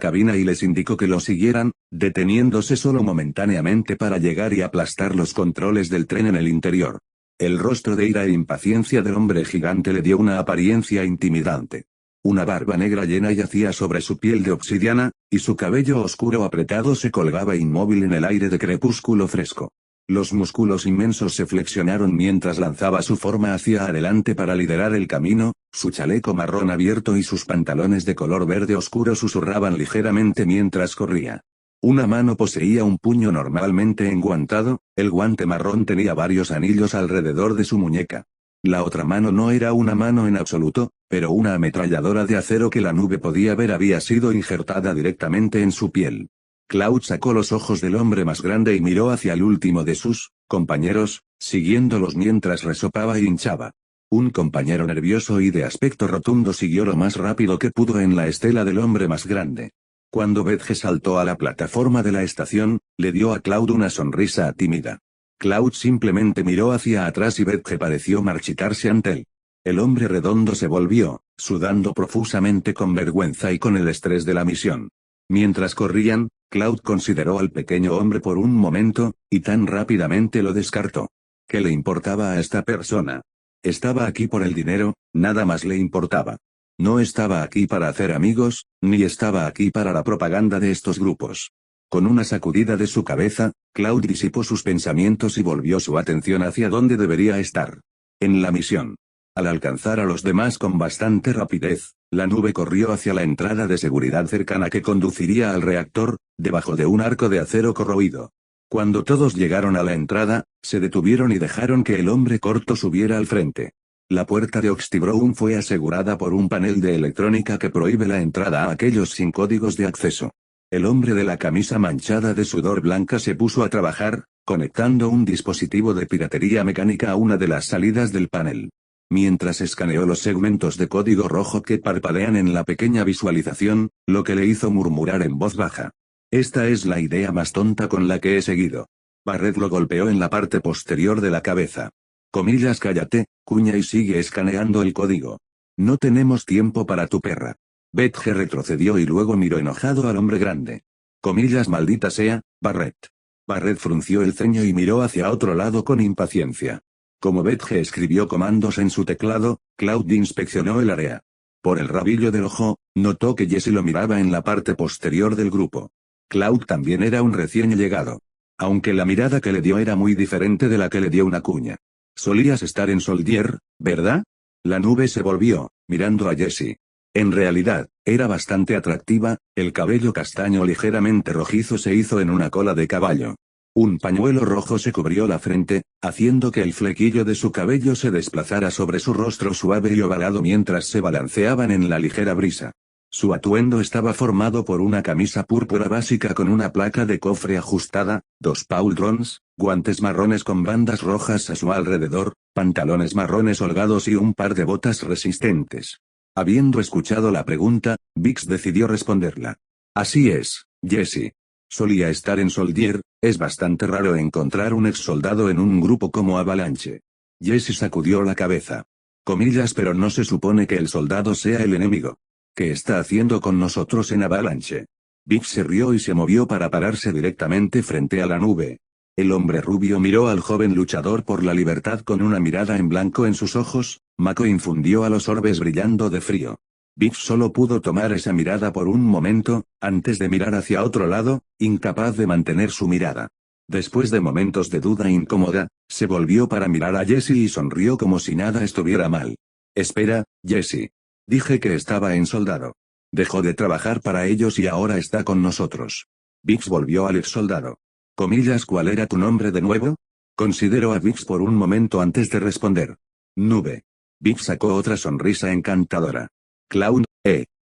cabina y les indicó que lo siguieran, deteniéndose solo momentáneamente para llegar y aplastar los controles del tren en el interior. El rostro de ira e impaciencia del hombre gigante le dio una apariencia intimidante. Una barba negra llena yacía sobre su piel de obsidiana, y su cabello oscuro apretado se colgaba inmóvil en el aire de crepúsculo fresco. Los músculos inmensos se flexionaron mientras lanzaba su forma hacia adelante para liderar el camino, su chaleco marrón abierto y sus pantalones de color verde oscuro susurraban ligeramente mientras corría. Una mano poseía un puño normalmente enguantado, el guante marrón tenía varios anillos alrededor de su muñeca. La otra mano no era una mano en absoluto, pero una ametralladora de acero que la nube podía ver había sido injertada directamente en su piel. Cloud sacó los ojos del hombre más grande y miró hacia el último de sus compañeros, siguiéndolos mientras resopaba y hinchaba. Un compañero nervioso y de aspecto rotundo siguió lo más rápido que pudo en la estela del hombre más grande. Cuando Bedge saltó a la plataforma de la estación, le dio a Cloud una sonrisa tímida. Cloud simplemente miró hacia atrás y Bedge pareció marchitarse ante él. El hombre redondo se volvió, sudando profusamente con vergüenza y con el estrés de la misión. Mientras corrían, Cloud consideró al pequeño hombre por un momento, y tan rápidamente lo descartó. ¿Qué le importaba a esta persona? Estaba aquí por el dinero, nada más le importaba. No estaba aquí para hacer amigos, ni estaba aquí para la propaganda de estos grupos. Con una sacudida de su cabeza, Cloud disipó sus pensamientos y volvió su atención hacia donde debería estar. En la misión. Al alcanzar a los demás con bastante rapidez, la nube corrió hacia la entrada de seguridad cercana que conduciría al reactor, debajo de un arco de acero corroído. Cuando todos llegaron a la entrada, se detuvieron y dejaron que el hombre corto subiera al frente. La puerta de Oxtibrown fue asegurada por un panel de electrónica que prohíbe la entrada a aquellos sin códigos de acceso. El hombre de la camisa manchada de sudor blanca se puso a trabajar, conectando un dispositivo de piratería mecánica a una de las salidas del panel. Mientras escaneó los segmentos de código rojo que parpadean en la pequeña visualización, lo que le hizo murmurar en voz baja. Esta es la idea más tonta con la que he seguido. Barrett lo golpeó en la parte posterior de la cabeza. Comillas, cállate, cuña, y sigue escaneando el código. No tenemos tiempo para tu perra. Betge retrocedió y luego miró enojado al hombre grande. Comillas, maldita sea, Barrett. Barrett frunció el ceño y miró hacia otro lado con impaciencia. Como Betge escribió comandos en su teclado, Cloud inspeccionó el área. Por el rabillo del ojo, notó que Jesse lo miraba en la parte posterior del grupo. Cloud también era un recién llegado. Aunque la mirada que le dio era muy diferente de la que le dio una cuña. Solías estar en Soldier, ¿verdad? La nube se volvió, mirando a Jesse. En realidad, era bastante atractiva, el cabello castaño ligeramente rojizo se hizo en una cola de caballo. Un pañuelo rojo se cubrió la frente, haciendo que el flequillo de su cabello se desplazara sobre su rostro suave y ovalado mientras se balanceaban en la ligera brisa. Su atuendo estaba formado por una camisa púrpura básica con una placa de cofre ajustada, 2 pauldrons, guantes marrones con bandas rojas a su alrededor, pantalones marrones holgados y un par de botas resistentes. Habiendo escuchado la pregunta, Biggs decidió responderla. Así es, Jesse. Solía estar en Soldier, es bastante raro encontrar un exsoldado en un grupo como Avalanche. Jesse sacudió la cabeza. Comillas, pero no se supone que el soldado sea el enemigo. ¿Qué está haciendo con nosotros en Avalanche? Biggs se rió y se movió para pararse directamente frente a la nube. El hombre rubio miró al joven luchador por la libertad con una mirada en blanco en sus ojos. Mako infundió a los orbes brillando de frío. Biggs solo pudo tomar esa mirada por un momento, antes de mirar hacia otro lado, incapaz de mantener su mirada. Después de momentos de duda incómoda, se volvió para mirar a Jesse y sonrió como si nada estuviera mal. Espera, Jesse. Dije que estaba en soldado. Dejó de trabajar para ellos y ahora está con nosotros. Biggs volvió al ex soldado. Comillas, ¿cuál era tu nombre de nuevo? Consideró a Biggs por un momento antes de responder. Nube. Biggs sacó otra sonrisa encantadora. Cloud,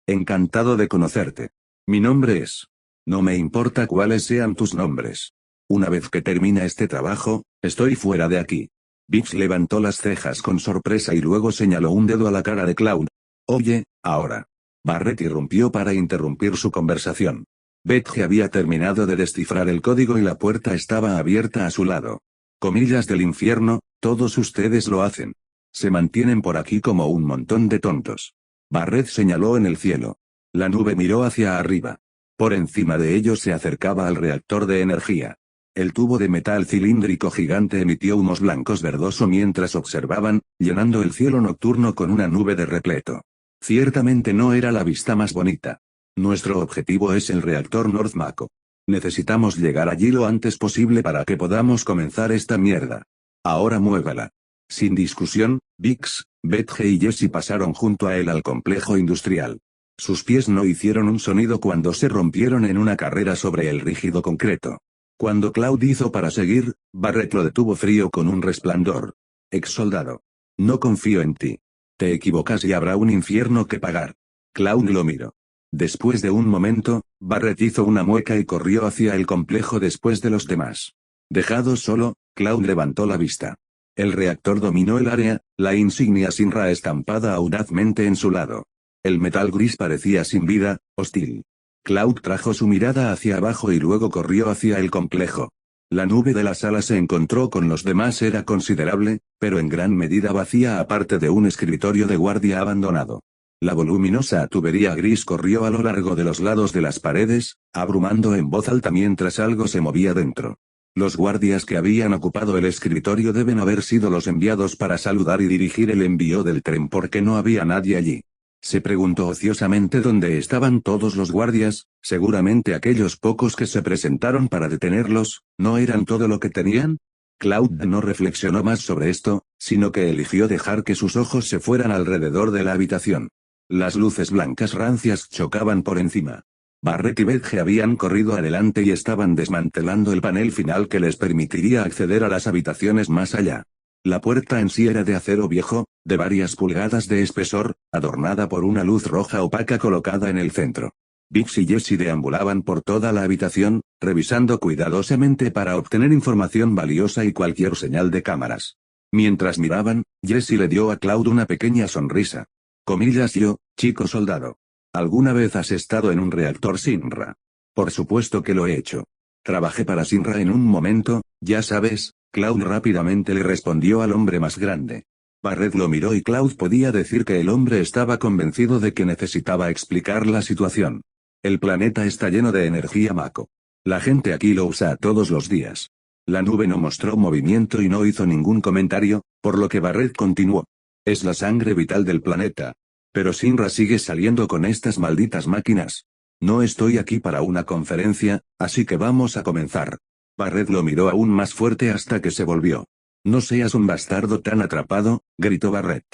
encantado de conocerte. Mi nombre es. No me importa cuáles sean tus nombres. Una vez que termina este trabajo, estoy fuera de aquí. Biggs levantó las cejas con sorpresa y luego señaló un dedo a la cara de Cloud. Oye, ahora. Barrett irrumpió para interrumpir su conversación. Betge había terminado de descifrar el código y la puerta estaba abierta a su lado. Comillas del infierno, todos ustedes lo hacen. Se mantienen por aquí como un montón de tontos. Barrett señaló en el cielo. La nube miró hacia arriba. Por encima de ellos se acercaba al reactor de energía. El tubo de metal cilíndrico gigante emitió humos blancos verdoso mientras observaban, llenando el cielo nocturno con una nube de repleto. Ciertamente no era la vista más bonita. Nuestro objetivo es el reactor North Mako. Necesitamos llegar allí lo antes posible para que podamos comenzar esta mierda. Ahora muévala. Sin discusión, Biggs, Betge y Jesse pasaron junto a él al complejo industrial. Sus pies no hicieron un sonido cuando se rompieron en una carrera sobre el rígido concreto. Cuando Cloud hizo para seguir, Barrett lo detuvo frío con un resplandor. Ex soldado. No confío en ti. Te equivocas y habrá un infierno que pagar. Cloud lo miró. Después de un momento, Barrett hizo una mueca y corrió hacia el complejo después de los demás. Dejado solo, Cloud levantó la vista. El reactor dominó el área, la insignia Sinra estampada audazmente en su lado. El metal gris parecía sin vida, hostil. Cloud trajo su mirada hacia abajo y luego corrió hacia el complejo. La nube de la sala se encontró con los demás era considerable, pero en gran medida vacía aparte de un escritorio de guardia abandonado. La voluminosa tubería gris corrió a lo largo de los lados de las paredes, abrumando en voz alta mientras algo se movía dentro. Los guardias que habían ocupado el escritorio deben haber sido los enviados para saludar y dirigir el envío del tren porque no había nadie allí. Se preguntó ociosamente dónde estaban todos los guardias. Seguramente aquellos pocos que se presentaron para detenerlos, ¿no eran todo lo que tenían? Cloud no reflexionó más sobre esto, sino que eligió dejar que sus ojos se fueran alrededor de la habitación. Las luces blancas rancias chocaban por encima. Barret y Bedge habían corrido adelante y estaban desmantelando el panel final que les permitiría acceder a las habitaciones más allá. La puerta en sí era de acero viejo, de varias pulgadas de espesor, adornada por una luz roja opaca colocada en el centro. Biggs y Jessie deambulaban por toda la habitación, revisando cuidadosamente para obtener información valiosa y cualquier señal de cámaras. Mientras miraban, Jessie le dio a Cloud una pequeña sonrisa. Comillas: yo, chico soldado. ¿Alguna vez has estado en un reactor Sinra? Por supuesto que lo he hecho. Trabajé para Sinra en un momento, ya sabes. Cloud rápidamente le respondió al hombre más grande. Barret lo miró y Cloud podía decir que el hombre estaba convencido de que necesitaba explicar la situación. El planeta está lleno de energía Mako. La gente aquí lo usa todos los días. La nube no mostró movimiento y no hizo ningún comentario, por lo que Barret continuó. Es la sangre vital del planeta. Pero Sinra sigue saliendo con estas malditas máquinas. No estoy aquí para una conferencia, así que vamos a comenzar. Barret lo miró aún más fuerte hasta que se volvió. No seas un bastardo tan atrapado, gritó Barret.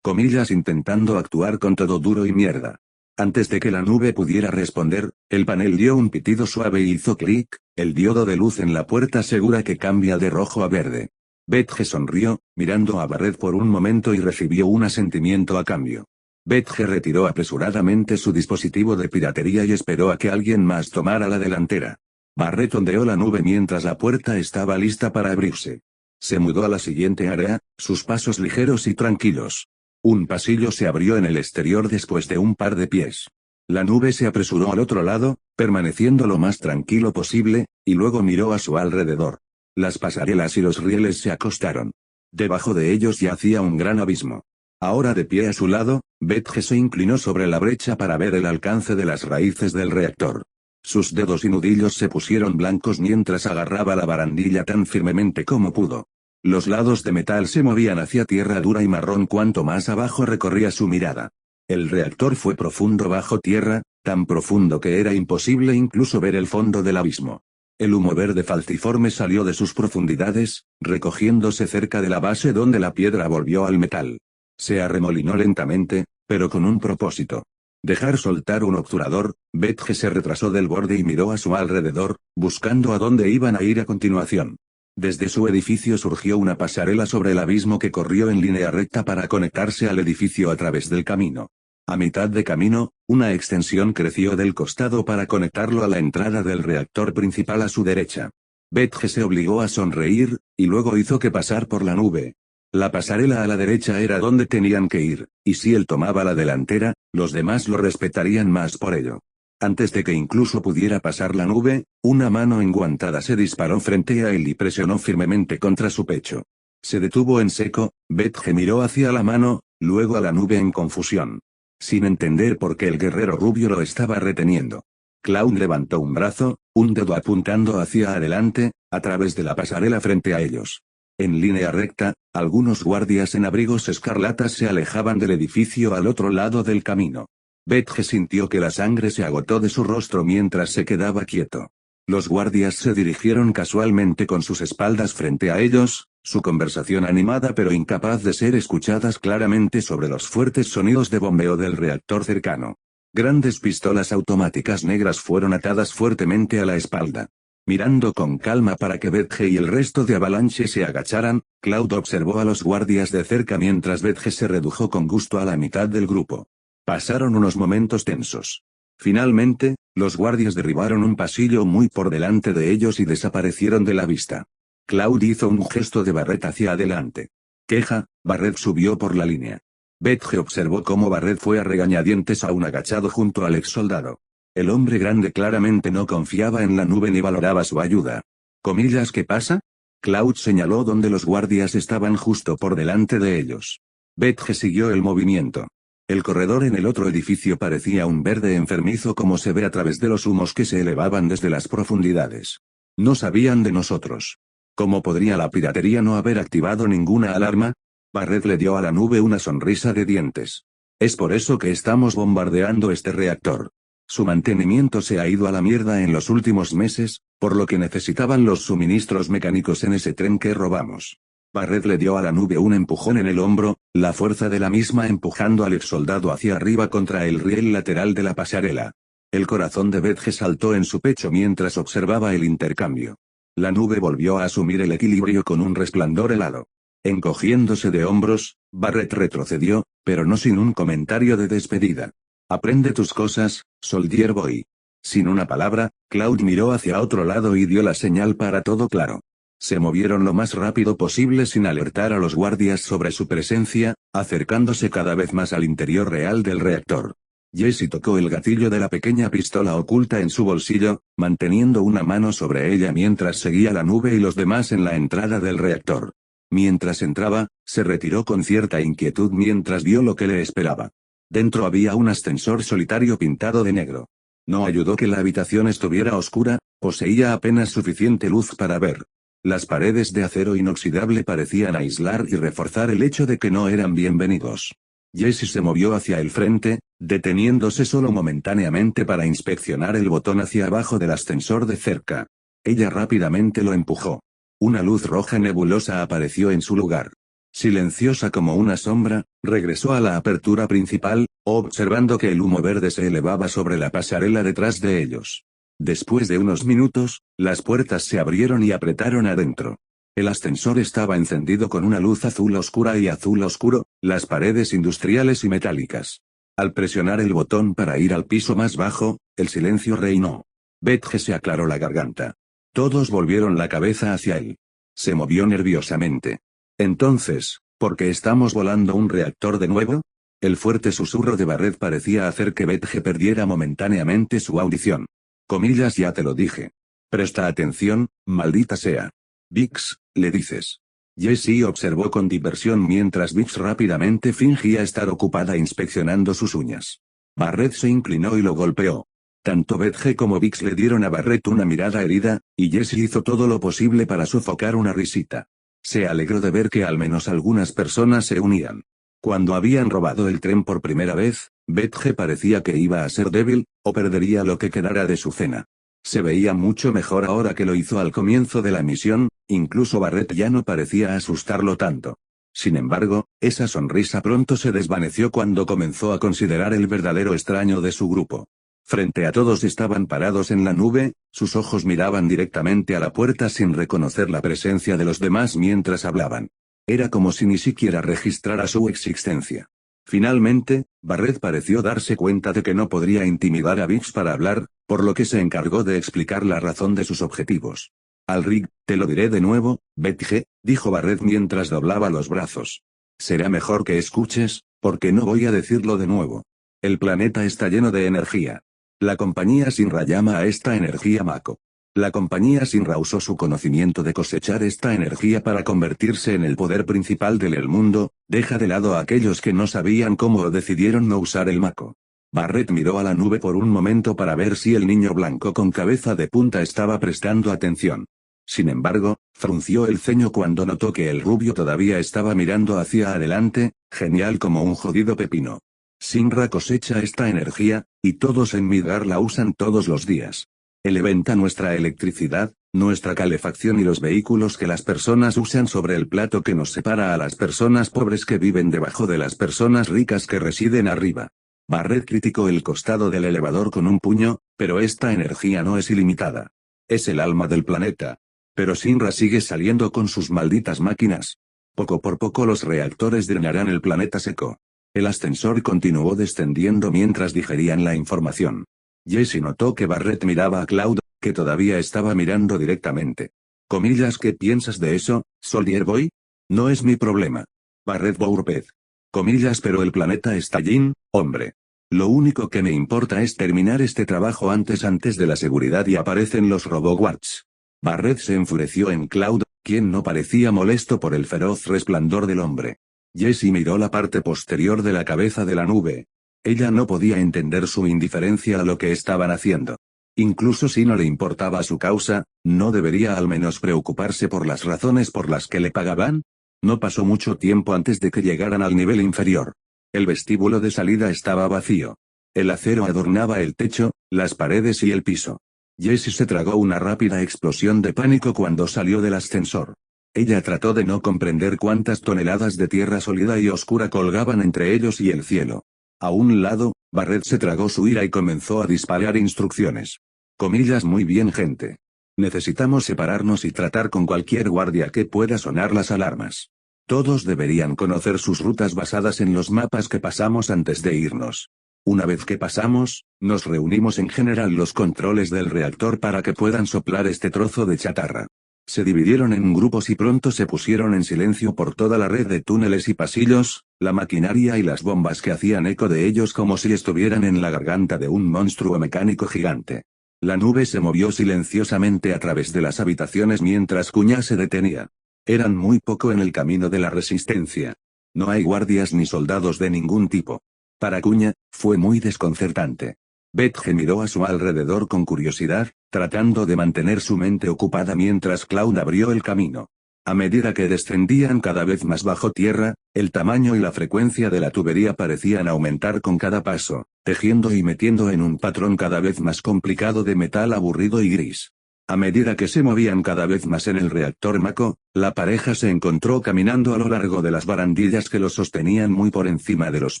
Comillas intentando actuar con todo duro y mierda. Antes de que la nube pudiera responder, el panel dio un pitido suave y hizo clic, el diodo de luz en la puerta asegura que cambia de rojo a verde. Bedge sonrió, mirando a Barret por un momento y recibió un asentimiento a cambio. Bedge retiró apresuradamente su dispositivo de piratería y esperó a que alguien más tomara la delantera. Barret ondeó la nube mientras la puerta estaba lista para abrirse. Se mudó a la siguiente área, sus pasos ligeros y tranquilos. Un pasillo se abrió en el exterior después de un par de pies. La nube se apresuró al otro lado, permaneciendo lo más tranquilo posible, y luego miró a su alrededor. Las pasarelas y los rieles se acostaron. Debajo de ellos yacía un gran abismo. Ahora de pie a su lado, Bedge se inclinó sobre la brecha para ver el alcance de las raíces del reactor. Sus dedos y nudillos se pusieron blancos mientras agarraba la barandilla tan firmemente como pudo. Los lados de metal se movían hacia tierra dura y marrón cuanto más abajo recorría su mirada. El reactor fue profundo bajo tierra, tan profundo que era imposible incluso ver el fondo del abismo. El humo verde falciforme salió de sus profundidades, recogiéndose cerca de la base donde la piedra volvió al metal. Se arremolinó lentamente, pero con un propósito. Dejar soltar un obturador. Bedge se retrasó del borde y miró a su alrededor, buscando a dónde iban a ir a continuación. Desde su edificio surgió una pasarela sobre el abismo que corrió en línea recta para conectarse al edificio a través del camino. A mitad de camino, una extensión creció del costado para conectarlo a la entrada del reactor principal a su derecha. Bedge se obligó a sonreír, y luego hizo que pasar por la nube. La pasarela a la derecha era donde tenían que ir, y si él tomaba la delantera, los demás lo respetarían más por ello. Antes de que incluso pudiera pasar la nube, una mano enguantada se disparó frente a él y presionó firmemente contra su pecho. Se detuvo en seco. Bedge miró hacia la mano, luego a la nube en confusión. Sin entender por qué el guerrero rubio lo estaba reteniendo. Cloud levantó un brazo, un dedo apuntando hacia adelante, a través de la pasarela frente a ellos. En línea recta, algunos guardias en abrigos escarlatas se alejaban del edificio al otro lado del camino. Bedge sintió que la sangre se agotó de su rostro mientras se quedaba quieto. Los guardias se dirigieron casualmente con sus espaldas frente a ellos, su conversación animada pero incapaz de ser escuchadas claramente sobre los fuertes sonidos de bombeo del reactor cercano. Grandes pistolas automáticas negras fueron atadas fuertemente a la espalda. Mirando con calma para que Bedge y el resto de Avalanche se agacharan, Cloud observó a los guardias de cerca mientras Bedge se redujo con gusto a la mitad del grupo. Pasaron unos momentos tensos. Finalmente, los guardias derribaron un pasillo muy por delante de ellos y desaparecieron de la vista. Cloud hizo un gesto de Barret hacia adelante. Queja. Barret subió por la línea. Bedge observó cómo Barret fue a regañadientes aún agachado junto al ex soldado. El hombre grande claramente no confiaba en la nube ni valoraba su ayuda. Comillas, ¿qué pasa? Cloud señaló donde los guardias estaban justo por delante de ellos. Bedge siguió el movimiento. El corredor en el otro edificio parecía un verde enfermizo como se ve a través de los humos que se elevaban desde las profundidades. No sabían de nosotros. ¿Cómo podría la piratería no haber activado ninguna alarma? Barret le dio a la nube una sonrisa de dientes. Es por eso que estamos bombardeando este reactor. Su mantenimiento se ha ido a la mierda en los últimos meses, por lo que necesitaban los suministros mecánicos en ese tren que robamos. Barret le dio a la nube un empujón en el hombro, la fuerza de la misma empujando al exsoldado hacia arriba contra el riel lateral de la pasarela. El corazón de Betge saltó en su pecho mientras observaba el intercambio. La nube volvió a asumir el equilibrio con un resplandor helado. Encogiéndose de hombros, Barret retrocedió, pero no sin un comentario de despedida. Aprende tus cosas, Soldier Boy. Sin una palabra, Cloud miró hacia otro lado y dio la señal para todo claro. Se movieron lo más rápido posible sin alertar a los guardias sobre su presencia, acercándose cada vez más al interior real del reactor. Jesse tocó el gatillo de la pequeña pistola oculta en su bolsillo, manteniendo una mano sobre ella mientras seguía la nube y los demás en la entrada del reactor. Mientras entraba, se retiró con cierta inquietud mientras vio lo que le esperaba. Dentro había un ascensor solitario pintado de negro. No ayudó que la habitación estuviera oscura, poseía apenas suficiente luz para ver. Las paredes de acero inoxidable parecían aislar y reforzar el hecho de que no eran bienvenidos. Jesse se movió hacia el frente, deteniéndose solo momentáneamente para inspeccionar el botón hacia abajo del ascensor de cerca. Ella rápidamente lo empujó. Una luz roja nebulosa apareció en su lugar. Silenciosa como una sombra, regresó a la apertura principal, observando que el humo verde se elevaba sobre la pasarela detrás de ellos. Después de unos minutos, las puertas se abrieron y apretaron adentro. El ascensor estaba encendido con una luz azul oscura y azul oscuro, las paredes industriales y metálicas. Al presionar el botón para ir al piso más bajo, el silencio reinó. Betge se aclaró la garganta. Todos volvieron la cabeza hacia él. Se movió nerviosamente. Entonces, ¿por qué estamos volando un reactor de nuevo? El fuerte susurro de Barret parecía hacer que Betge perdiera momentáneamente su audición. Comillas, ya te lo dije. Presta atención, maldita sea. Vix, le dices. Jessie observó con diversión mientras Vix rápidamente fingía estar ocupada inspeccionando sus uñas. Barret se inclinó y lo golpeó. Tanto Betge como Vix le dieron a Barret una mirada herida, y Jessie hizo todo lo posible para sofocar una risita. Se alegró de ver que al menos algunas personas se unían. Cuando habían robado el tren por primera vez, Betge parecía que iba a ser débil, o perdería lo que quedara de su cena. Se veía mucho mejor ahora que lo hizo al comienzo de la misión, incluso Barret ya no parecía asustarlo tanto. Sin embargo, esa sonrisa pronto se desvaneció cuando comenzó a considerar el verdadero extraño de su grupo. Frente a todos estaban parados en la nube, sus ojos miraban directamente a la puerta sin reconocer la presencia de los demás mientras hablaban. Era como si ni siquiera registrara su existencia. Finalmente, Barret pareció darse cuenta de que no podría intimidar a Vix para hablar, por lo que se encargó de explicar la razón de sus objetivos. Alrig, te lo diré de nuevo, Betge, dijo Barret mientras doblaba los brazos. Será mejor que escuches, porque no voy a decirlo de nuevo. El planeta está lleno de energía. La compañía Shinra llama a esta energía Mako. La compañía Shinra usó su conocimiento de cosechar esta energía para convertirse en el poder principal del mundo, deja de lado a aquellos que no sabían cómo o decidieron no usar el Mako. Barret miró a la nube por un momento para ver si el niño blanco con cabeza de punta estaba prestando atención. Sin embargo, frunció el ceño cuando notó que el rubio todavía estaba mirando hacia adelante, genial como un jodido pepino. Shinra cosecha esta energía, y todos en Midgar la usan todos los días. Elementa nuestra electricidad, nuestra calefacción y los vehículos que las personas usan sobre el plato que nos separa a las personas pobres que viven debajo de las personas ricas que residen arriba. Barret criticó el costado del elevador con un puño, pero esta energía no es ilimitada. Es el alma del planeta. Pero Shinra sigue saliendo con sus malditas máquinas. Poco por poco los reactores drenarán el planeta seco. El ascensor continuó descendiendo mientras digerían la información. Jessie notó que Barret miraba a Cloud, que todavía estaba mirando directamente. Comillas, ¿qué piensas de eso, Soldier Boy? No es mi problema. Barret Bourped. Comillas, pero el planeta está lleno, hombre. Lo único que me importa es terminar este trabajo antes de la seguridad y aparecen los RoboWatch. Barret se enfureció en Cloud, quien no parecía molesto por el feroz resplandor del hombre. Jessie miró la parte posterior de la cabeza de la nube. Ella no podía entender su indiferencia a lo que estaban haciendo. Incluso si no le importaba su causa, ¿no debería al menos preocuparse por las razones por las que le pagaban? No pasó mucho tiempo antes de que llegaran al nivel inferior. El vestíbulo de salida estaba vacío. El acero adornaba el techo, las paredes y el piso. Jessie se tragó una rápida explosión de pánico cuando salió del ascensor. Ella trató de no comprender cuántas toneladas de tierra sólida y oscura colgaban entre ellos y el cielo. A un lado, Barrett se tragó su ira y comenzó a disparar instrucciones. Comillas: muy bien, gente. Necesitamos separarnos y tratar con cualquier guardia que pueda sonar las alarmas. Todos deberían conocer sus rutas basadas en los mapas que pasamos antes de irnos. Una vez que pasamos, nos reunimos en general los controles del reactor para que puedan soplar este trozo de chatarra. Se dividieron en grupos y pronto se pusieron en silencio por toda la red de túneles y pasillos, la maquinaria y las bombas que hacían eco de ellos como si estuvieran en la garganta de un monstruo mecánico gigante. La nube se movió silenciosamente a través de las habitaciones mientras Cuña se detenía. Eran muy poco en el camino de la resistencia. No hay guardias ni soldados de ningún tipo. Para Cuña, fue muy desconcertante. Betge miró a su alrededor con curiosidad, tratando de mantener su mente ocupada mientras Cloud abrió el camino. A medida que descendían cada vez más bajo tierra, el tamaño y la frecuencia de la tubería parecían aumentar con cada paso, tejiendo y metiendo en un patrón cada vez más complicado de metal aburrido y gris. A medida que se movían cada vez más en el reactor Mako, la pareja se encontró caminando a lo largo de las barandillas que los sostenían muy por encima de los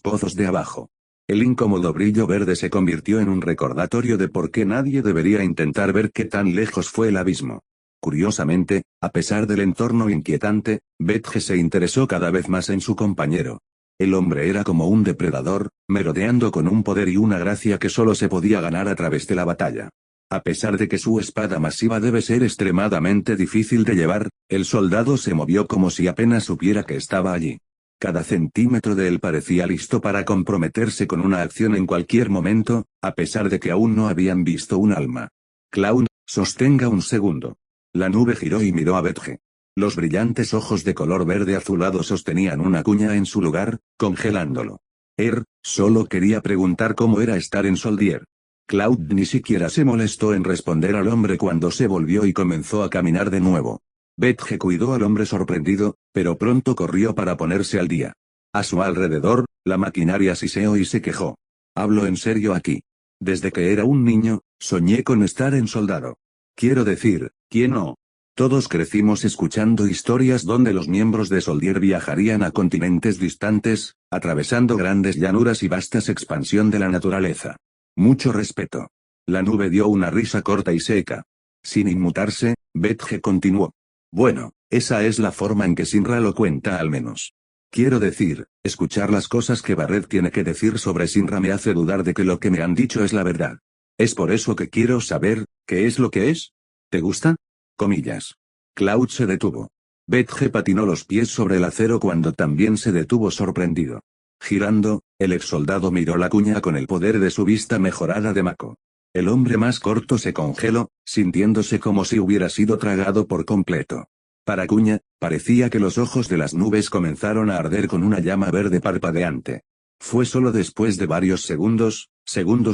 pozos de abajo. El incómodo brillo verde se convirtió en un recordatorio de por qué nadie debería intentar ver qué tan lejos fue el abismo. Curiosamente, a pesar del entorno inquietante, Betge se interesó cada vez más en su compañero. El hombre era como un depredador, merodeando con un poder y una gracia que solo se podía ganar a través de la batalla. A pesar de que su espada masiva debe ser extremadamente difícil de llevar, el soldado se movió como si apenas supiera que estaba allí. Cada centímetro de él parecía listo para comprometerse con una acción en cualquier momento, a pesar de que aún no habían visto un alma. Cloud, sostenga un segundo. La nube giró y miró a Betge. Los brillantes ojos de color verde azulado sostenían una cuña en su lugar, congelándolo. Solo quería preguntar cómo era estar en Soldier. Cloud ni siquiera se molestó en responder al hombre cuando se volvió y comenzó a caminar de nuevo. Betge cuidó al hombre sorprendido, pero pronto corrió para ponerse al día. A su alrededor, la maquinaria siseó y se quejó. Hablo en serio aquí. Desde que era un niño, soñé con estar en soldado. Quiero decir, ¿quién no? Todos crecimos escuchando historias donde los miembros de Soldier viajarían a continentes distantes, atravesando grandes llanuras y vastas expansión de la naturaleza. Mucho respeto. La nube dio una risa corta y seca. Sin inmutarse, Betge continuó. Bueno, esa es la forma en que Sinra lo cuenta al menos. Quiero decir, escuchar las cosas que Barrett tiene que decir sobre Sinra me hace dudar de que lo que me han dicho es la verdad. Es por eso que quiero saber, ¿qué es lo que es? ¿Te gusta? Comillas. Cloud se detuvo. Betge patinó los pies sobre el acero cuando también se detuvo sorprendido. Girando, el exsoldado miró la cuña con el poder de su vista mejorada de Mako. El hombre más corto se congeló, sintiéndose como si hubiera sido tragado por completo. Para Cuña, parecía que los ojos de las nubes comenzaron a arder con una llama verde parpadeante. Fue solo después de varios segundos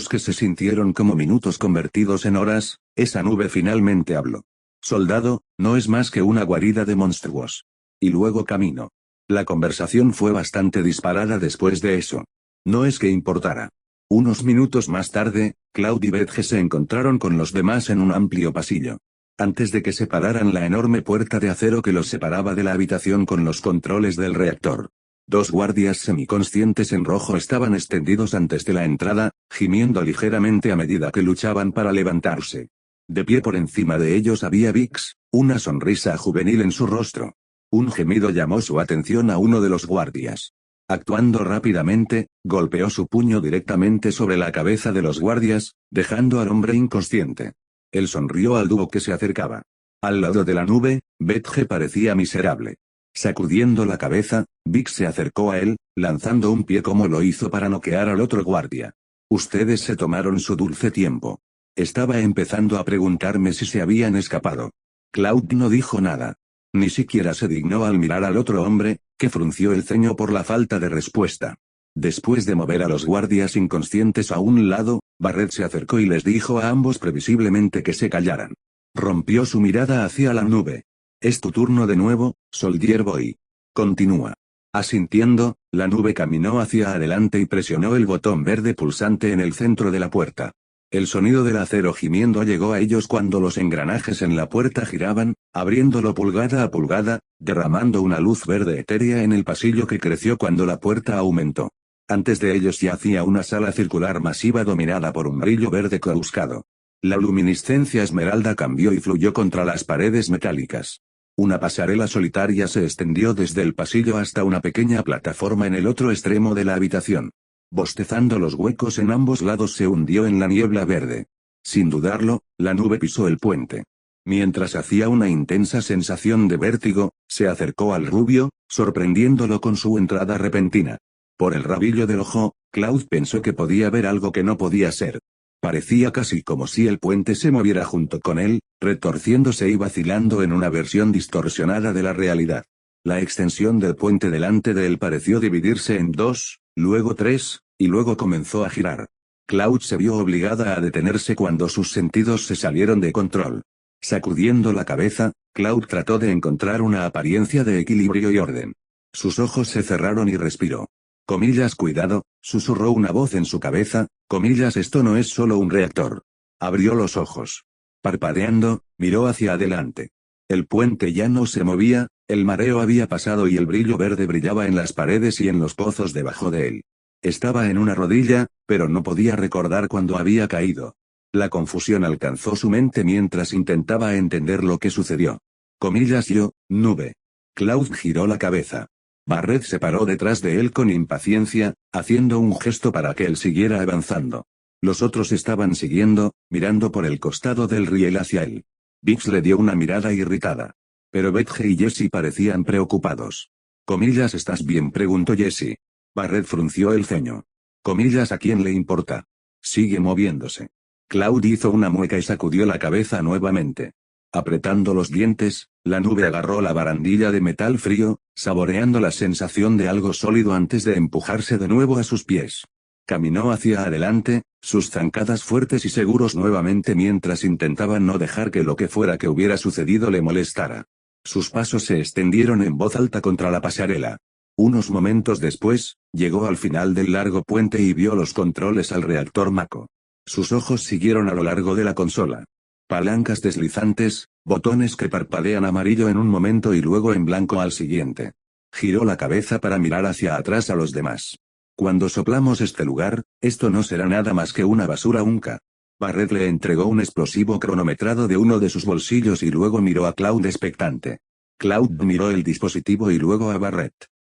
que se sintieron como minutos convertidos en horas, esa nube finalmente habló. Soldado, no es más que una guarida de monstruos. Y luego camino. La conversación fue bastante disparada después de eso. No es que importara. Unos minutos más tarde, Cloud y Betge se encontraron con los demás en un amplio pasillo. Antes de que separaran la enorme puerta de acero que los separaba de la habitación con los controles del reactor. Dos guardias semiconscientes en rojo estaban extendidos antes de la entrada, gimiendo ligeramente a medida que luchaban para levantarse. De pie por encima de ellos había Vix, una sonrisa juvenil en su rostro. Un gemido llamó su atención a uno de los guardias. Actuando rápidamente, golpeó su puño directamente sobre la cabeza de los guardias, dejando al hombre inconsciente. Él sonrió al dúo que se acercaba. Al lado de la nube, Betge parecía miserable. Sacudiendo la cabeza, Vix se acercó a él, lanzando un pie como lo hizo para noquear al otro guardia. Ustedes se tomaron su dulce tiempo. Estaba empezando a preguntarme si se habían escapado. Cloud no dijo nada. Ni siquiera se dignó al mirar al otro hombre, que frunció el ceño por la falta de respuesta. Después de mover a los guardias inconscientes a un lado, Barrett se acercó y les dijo a ambos previsiblemente que se callaran. Rompió su mirada hacia la nube. Es tu turno de nuevo, Soldier Boy. Continúa. Asintiendo, la nube caminó hacia adelante y presionó el botón verde pulsante en el centro de la puerta. El sonido del acero gimiendo llegó a ellos cuando los engranajes en la puerta giraban, abriéndolo pulgada a pulgada, derramando una luz verde etérea en el pasillo que creció cuando la puerta aumentó. Antes de ellos yacía una sala circular masiva dominada por un brillo verde coruscado. La luminiscencia esmeralda cambió y fluyó contra las paredes metálicas. Una pasarela solitaria se extendió desde el pasillo hasta una pequeña plataforma en el otro extremo de la habitación. Bostezando los huecos en ambos lados se hundió en la niebla verde. Sin dudarlo, la nube pisó el puente. Mientras hacía una intensa sensación de vértigo, se acercó al rubio, sorprendiéndolo con su entrada repentina. Por el rabillo del ojo, Cloud pensó que podía ver algo que no podía ser. Parecía casi como si el puente se moviera junto con él, retorciéndose y vacilando en una versión distorsionada de la realidad. La extensión del puente delante de él pareció dividirse en dos, luego tres, y luego comenzó a girar. Cloud se vio obligada a detenerse cuando sus sentidos se salieron de control. Sacudiendo la cabeza, Cloud trató de encontrar una apariencia de equilibrio y orden. Sus ojos se cerraron y respiró. Comillas, cuidado, susurró una voz en su cabeza, comillas, esto no es solo un reactor. Abrió los ojos. Parpadeando, miró hacia adelante. El puente ya no se movía, el mareo había pasado y el brillo verde brillaba en las paredes y en los pozos debajo de él. Estaba en una rodilla, pero no podía recordar cuándo había caído. La confusión alcanzó su mente mientras intentaba entender lo que sucedió. Comillas, nube. Cloud giró la cabeza. Barret se paró detrás de él con impaciencia, haciendo un gesto para que él siguiera avanzando. Los otros estaban siguiendo, mirando por el costado del riel hacia él. Biggs le dio una mirada irritada. Pero Bethge y Jesse parecían preocupados. Comillas, ¿estás bien?, preguntó Jesse. Barret frunció el ceño. Comillas, ¿a quién le importa? Sigue moviéndose. Cloud hizo una mueca y sacudió la cabeza nuevamente. Apretando los dientes, la nube agarró la barandilla de metal frío, saboreando la sensación de algo sólido antes de empujarse de nuevo a sus pies. Caminó hacia adelante, sus zancadas fuertes y seguros nuevamente mientras intentaba no dejar que lo que fuera que hubiera sucedido le molestara. Sus pasos se extendieron en voz alta contra la pasarela. Unos momentos después, llegó al final del largo puente y vio los controles al reactor Mako. Sus ojos siguieron a lo largo de la consola. Palancas deslizantes, botones que parpadean amarillo en un momento y luego en blanco al siguiente. Giró la cabeza para mirar hacia atrás a los demás. Cuando soplamos este lugar, esto no será nada más que una basura unca. Barret le entregó un explosivo cronometrado de uno de sus bolsillos y luego miró a Cloud expectante. Cloud miró el dispositivo y luego a Barret.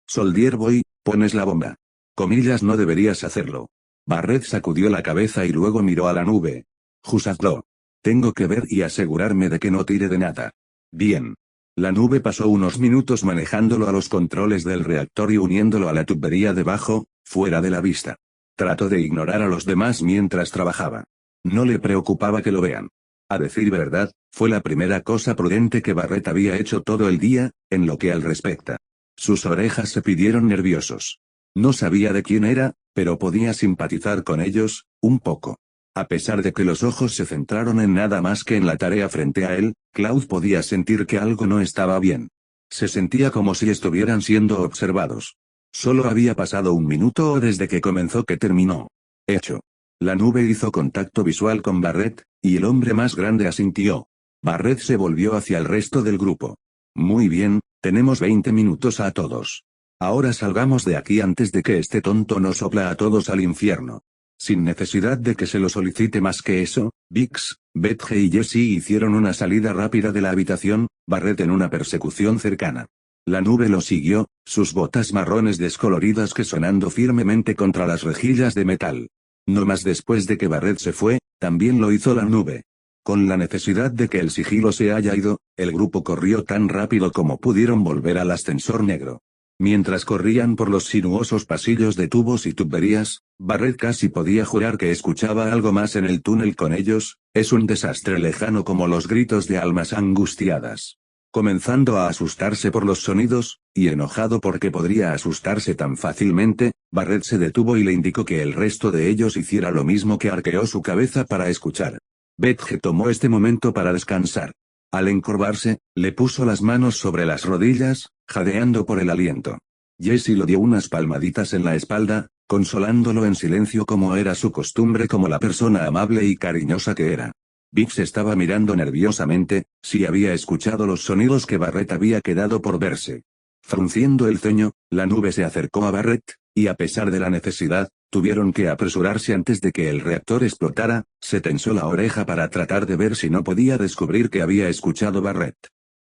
Soldier Boy, pones la bomba. Comillas, no deberías hacerlo. Barret sacudió la cabeza y luego miró a la nube. Huzadlo. Tengo que ver y asegurarme de que no tire de nada. Bien. La nube pasó unos minutos manejándolo a los controles del reactor y uniéndolo a la tubería debajo, fuera de la vista. Trató de ignorar a los demás mientras trabajaba. No le preocupaba que lo vean. A decir verdad, fue la primera cosa prudente que Barret había hecho todo el día, en lo que al respecta. Sus orejas se pidieron nerviosos. No sabía de quién era, pero podía simpatizar con ellos, un poco. A pesar de que los ojos se centraron en nada más que en la tarea frente a él, Cloud podía sentir que algo no estaba bien. Se sentía como si estuvieran siendo observados. Solo había pasado un minuto o desde que comenzó que terminó. Hecho. La nube hizo contacto visual con Barret, y el hombre más grande asintió. Barret se volvió hacia el resto del grupo. Muy bien, tenemos 20 minutos a todos. Ahora salgamos de aquí antes de que este tonto nos sopla a todos al infierno. Sin necesidad de que se lo solicite más que eso, Biggs, Bethge y Jesse hicieron una salida rápida de la habitación, Barret en una persecución cercana. La nube lo siguió, sus botas marrones descoloridas que sonando firmemente contra las rejillas de metal. No más después de que Barret se fue, también lo hizo la nube. Con la necesidad de que el sigilo se haya ido, el grupo corrió tan rápido como pudieron volver al ascensor negro. Mientras corrían por los sinuosos pasillos de tubos y tuberías, Barret casi podía jurar que escuchaba algo más en el túnel con ellos, es un desastre lejano como los gritos de almas angustiadas. Comenzando a asustarse por los sonidos, y enojado porque podría asustarse tan fácilmente, Barret se detuvo y le indicó que el resto de ellos hiciera lo mismo, que arqueó su cabeza para escuchar. Bethge tomó este momento para descansar. Al encorvarse, le puso las manos sobre las rodillas, jadeando por el aliento. Jessie lo dio unas palmaditas en la espalda, consolándolo en silencio como era su costumbre como la persona amable y cariñosa que era. Biggs estaba mirando nerviosamente, si había escuchado los sonidos que Barrett había quedado por verse. Frunciendo el ceño, la nube se acercó a Barrett, y a pesar de la necesidad, tuvieron que apresurarse antes de que el reactor explotara. Se tensó la oreja para tratar de ver si no podía descubrir que había escuchado Barrett.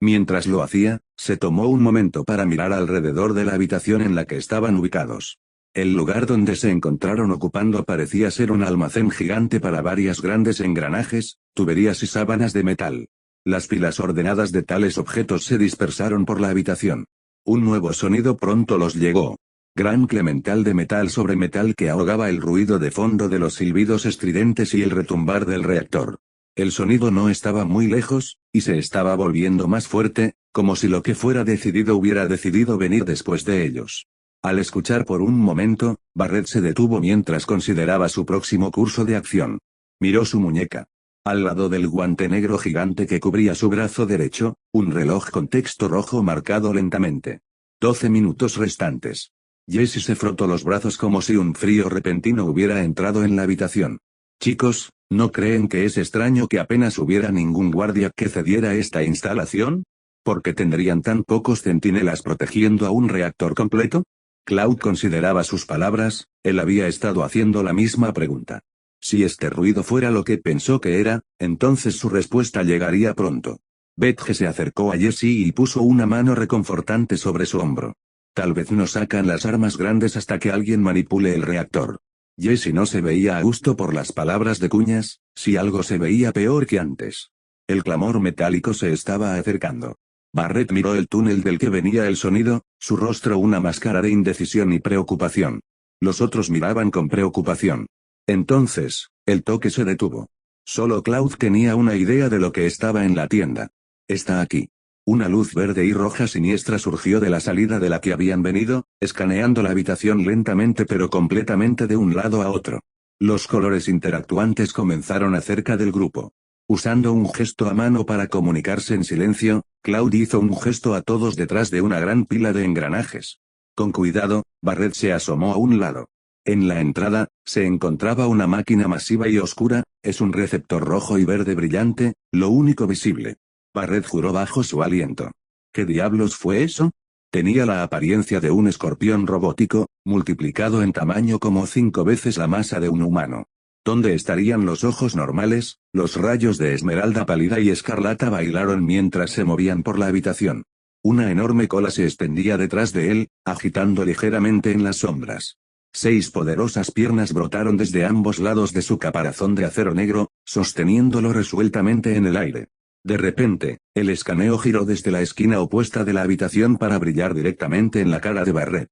Mientras lo hacía, se tomó un momento para mirar alrededor de la habitación en la que estaban ubicados. El lugar donde se encontraron ocupando parecía ser un almacén gigante para varias grandes engranajes, tuberías y sábanas de metal. Las pilas ordenadas de tales objetos se dispersaron por la habitación. Un nuevo sonido pronto los llegó. Gran clemental de metal sobre metal que ahogaba el ruido de fondo de los silbidos estridentes y el retumbar del reactor. El sonido no estaba muy lejos, y se estaba volviendo más fuerte, como si lo que fuera decidido hubiera decidido venir después de ellos. Al escuchar por un momento, Barrett se detuvo mientras consideraba su próximo curso de acción. Miró su muñeca. Al lado del guante negro gigante que cubría su brazo derecho, un reloj con texto rojo marcado lentamente. 12 minutos restantes. Jessie se frotó los brazos como si un frío repentino hubiera entrado en la habitación. Chicos, ¿no creen que es extraño que apenas hubiera ningún guardia que cediera esta instalación? ¿Por qué tendrían tan pocos centinelas protegiendo a un reactor completo? Cloud consideraba sus palabras, él había estado haciendo la misma pregunta. Si este ruido fuera lo que pensó que era, entonces su respuesta llegaría pronto. Bethge se acercó a Jessie y puso una mano reconfortante sobre su hombro. Tal vez no sacan las armas grandes hasta que alguien manipule el reactor. Jessie no se veía a gusto por las palabras de Cuñas, si algo se veía peor que antes. El clamor metálico se estaba acercando. Barrett miró el túnel del que venía el sonido, su rostro una máscara de indecisión y preocupación. Los otros miraban con preocupación. Entonces, el toque se detuvo. Solo Cloud tenía una idea de lo que estaba en la tienda. Está aquí. Una luz verde y roja siniestra surgió de la salida de la que habían venido, escaneando la habitación lentamente pero completamente de un lado a otro. Los colores interactuantes comenzaron acerca del grupo. Usando un gesto a mano para comunicarse en silencio, Cloud hizo un gesto a todos detrás de una gran pila de engranajes. Con cuidado, Barrett se asomó a un lado. En la entrada, se encontraba una máquina masiva y oscura, es un receptor rojo y verde brillante, lo único visible. Barrett juró bajo su aliento. ¿Qué diablos fue eso? Tenía la apariencia de un escorpión robótico, multiplicado en tamaño como 5 veces la masa de un humano. ¿Dónde estarían los ojos normales? Los rayos de esmeralda pálida y escarlata bailaron mientras se movían por la habitación. Una enorme cola se extendía detrás de él, agitando ligeramente en las sombras. 6 poderosas piernas brotaron desde ambos lados de su caparazón de acero negro, sosteniéndolo resueltamente en el aire. De repente, el escaneo giró desde la esquina opuesta de la habitación para brillar directamente en la cara de Barrett.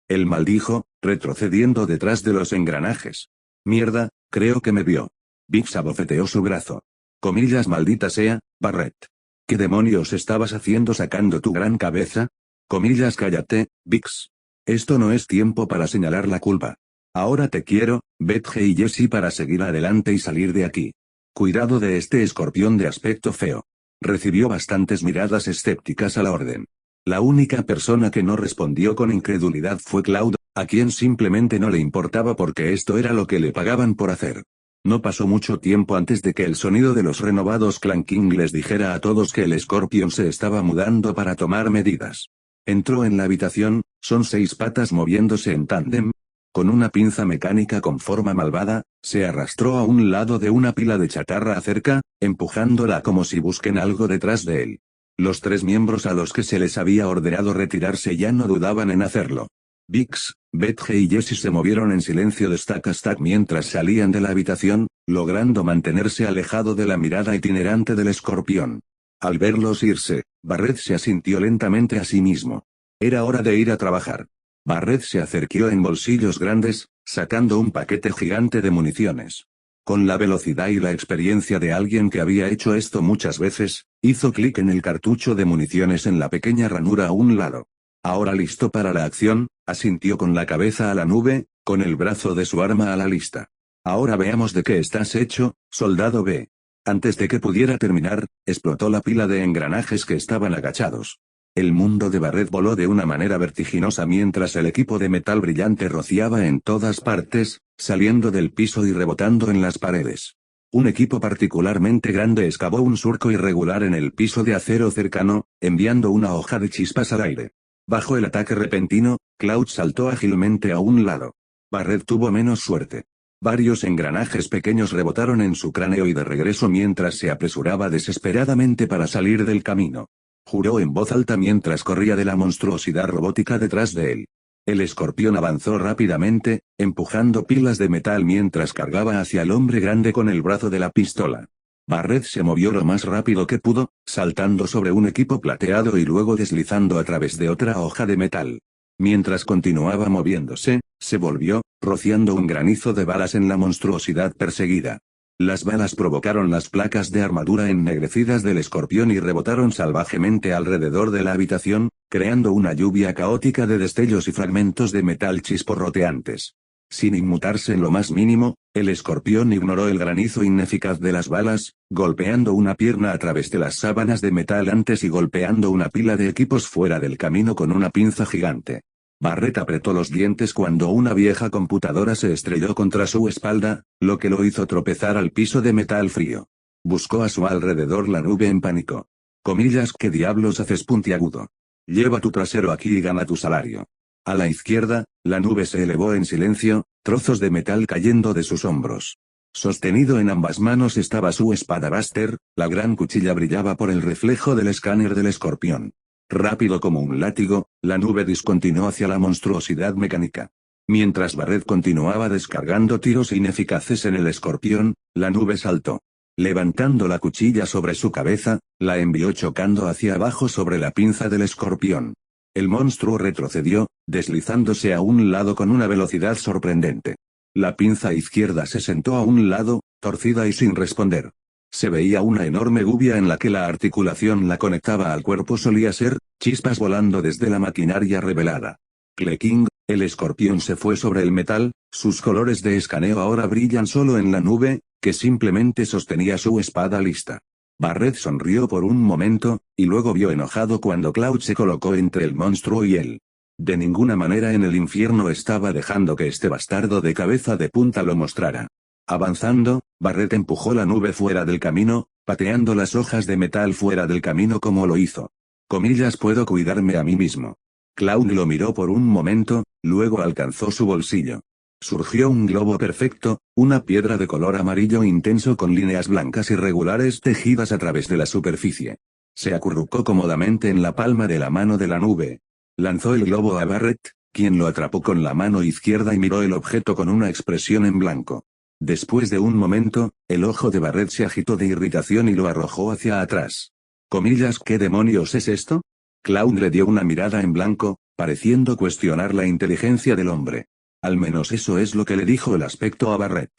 Él maldijo, retrocediendo detrás de los engranajes. Mierda, creo que me vio. Biggs abofeteó su brazo. Comillas maldita sea, Barrett. ¿Qué demonios estabas haciendo sacando tu gran cabeza? Comillas cállate, Biggs. Esto no es tiempo para señalar la culpa. Ahora te quiero, Bethge y Jessie para seguir adelante y salir de aquí. Cuidado de este escorpión de aspecto feo. Recibió bastantes miradas escépticas a la orden. La única persona que no respondió con incredulidad fue Cloud, a quien simplemente no le importaba porque esto era lo que le pagaban por hacer. No pasó mucho tiempo antes de que el sonido de los renovados clanking les dijera a todos que el escorpión se estaba mudando para tomar medidas. Entró en la habitación, son 6 patas moviéndose en tándem. Con una pinza mecánica con forma malvada, se arrastró a un lado de una pila de chatarra cerca, empujándola como si busquen algo detrás de él. Los 3 miembros a los que se les había ordenado retirarse ya no dudaban en hacerlo. Biggs, Bethge y Jessie se movieron en silencio de stack a stack mientras salían de la habitación, logrando mantenerse alejado de la mirada itinerante del escorpión. Al verlos irse, Barrett se asintió lentamente a sí mismo. Era hora de ir a trabajar. Barrett se acercó en bolsillos grandes, sacando un paquete gigante de municiones. Con la velocidad y la experiencia de alguien que había hecho esto muchas veces, hizo clic en el cartucho de municiones en la pequeña ranura a un lado. Ahora listo para la acción, asintió con la cabeza a la nube, con el brazo de su arma a la lista. Ahora veamos de qué estás hecho, soldado B. Antes de que pudiera terminar, explotó la pila de engranajes que estaban agachados. El mundo de Barret voló de una manera vertiginosa mientras el equipo de metal brillante rociaba en todas partes, saliendo del piso y rebotando en las paredes. Un equipo particularmente grande excavó un surco irregular en el piso de acero cercano, enviando una hoja de chispas al aire. Bajo el ataque repentino, Cloud saltó ágilmente a un lado. Barret tuvo menos suerte. Varios engranajes pequeños rebotaron en su cráneo y de regreso mientras se apresuraba desesperadamente para salir del camino. Juró en voz alta mientras corría de la monstruosidad robótica detrás de él. El escorpión avanzó rápidamente, empujando pilas de metal mientras cargaba hacia el hombre grande con el brazo de la pistola. Barret se movió lo más rápido que pudo, saltando sobre un equipo plateado y luego deslizando a través de otra hoja de metal. Mientras continuaba moviéndose, se volvió, rociando un granizo de balas en la monstruosidad perseguida. Las balas provocaron las placas de armadura ennegrecidas del escorpión y rebotaron salvajemente alrededor de la habitación, creando una lluvia caótica de destellos y fragmentos de metal chisporroteantes. Sin inmutarse en lo más mínimo, el escorpión ignoró el granizo ineficaz de las balas, golpeando una pierna a través de las sábanas de metal antes y golpeando una pila de equipos fuera del camino con una pinza gigante. Barret apretó los dientes cuando una vieja computadora se estrelló contra su espalda, lo que lo hizo tropezar al piso de metal frío. Buscó a su alrededor la nube en pánico. Comillas, ¿qué diablos haces, puntiagudo? Lleva tu trasero aquí y gana tu salario. A la izquierda, la nube se elevó en silencio, trozos de metal cayendo de sus hombros. Sostenido en ambas manos estaba su espada Buster, la gran cuchilla brillaba por el reflejo del escáner del escorpión. Rápido como un látigo, la nube discontinuó hacia la monstruosidad mecánica. Mientras Barret continuaba descargando tiros ineficaces en el escorpión, la nube saltó. Levantando la cuchilla sobre su cabeza, la envió chocando hacia abajo sobre la pinza del escorpión. El monstruo retrocedió, deslizándose a un lado con una velocidad sorprendente. La pinza izquierda se sentó a un lado, torcida y sin responder. Se veía una enorme gubia en la que la articulación la conectaba al cuerpo solía ser, chispas volando desde la maquinaria revelada. Clecking, el escorpión se fue sobre el metal, sus colores de escaneo ahora brillan solo en la nube, que simplemente sostenía su espada lista. Barret sonrió por un momento, y luego vio enojado cuando Cloud se colocó entre el monstruo y él. De ninguna manera en el infierno estaba dejando que este bastardo de cabeza de punta lo mostrara. Avanzando, Barret empujó la nube fuera del camino, pateando las hojas de metal fuera del camino como lo hizo. Comillas, puedo cuidarme a mí mismo. Cloud lo miró por un momento, luego alcanzó su bolsillo. Surgió un globo perfecto, una piedra de color amarillo intenso con líneas blancas irregulares tejidas a través de la superficie. Se acurrucó cómodamente en la palma de la mano de la nube. Lanzó el globo a Barret, quien lo atrapó con la mano izquierda y miró el objeto con una expresión en blanco. Después de un momento, el ojo de Barret se agitó de irritación y lo arrojó hacia atrás. Comillas, ¿qué demonios es esto? Cloud le dio una mirada en blanco, pareciendo cuestionar la inteligencia del hombre. Al menos eso es lo que le dijo el aspecto a Barret.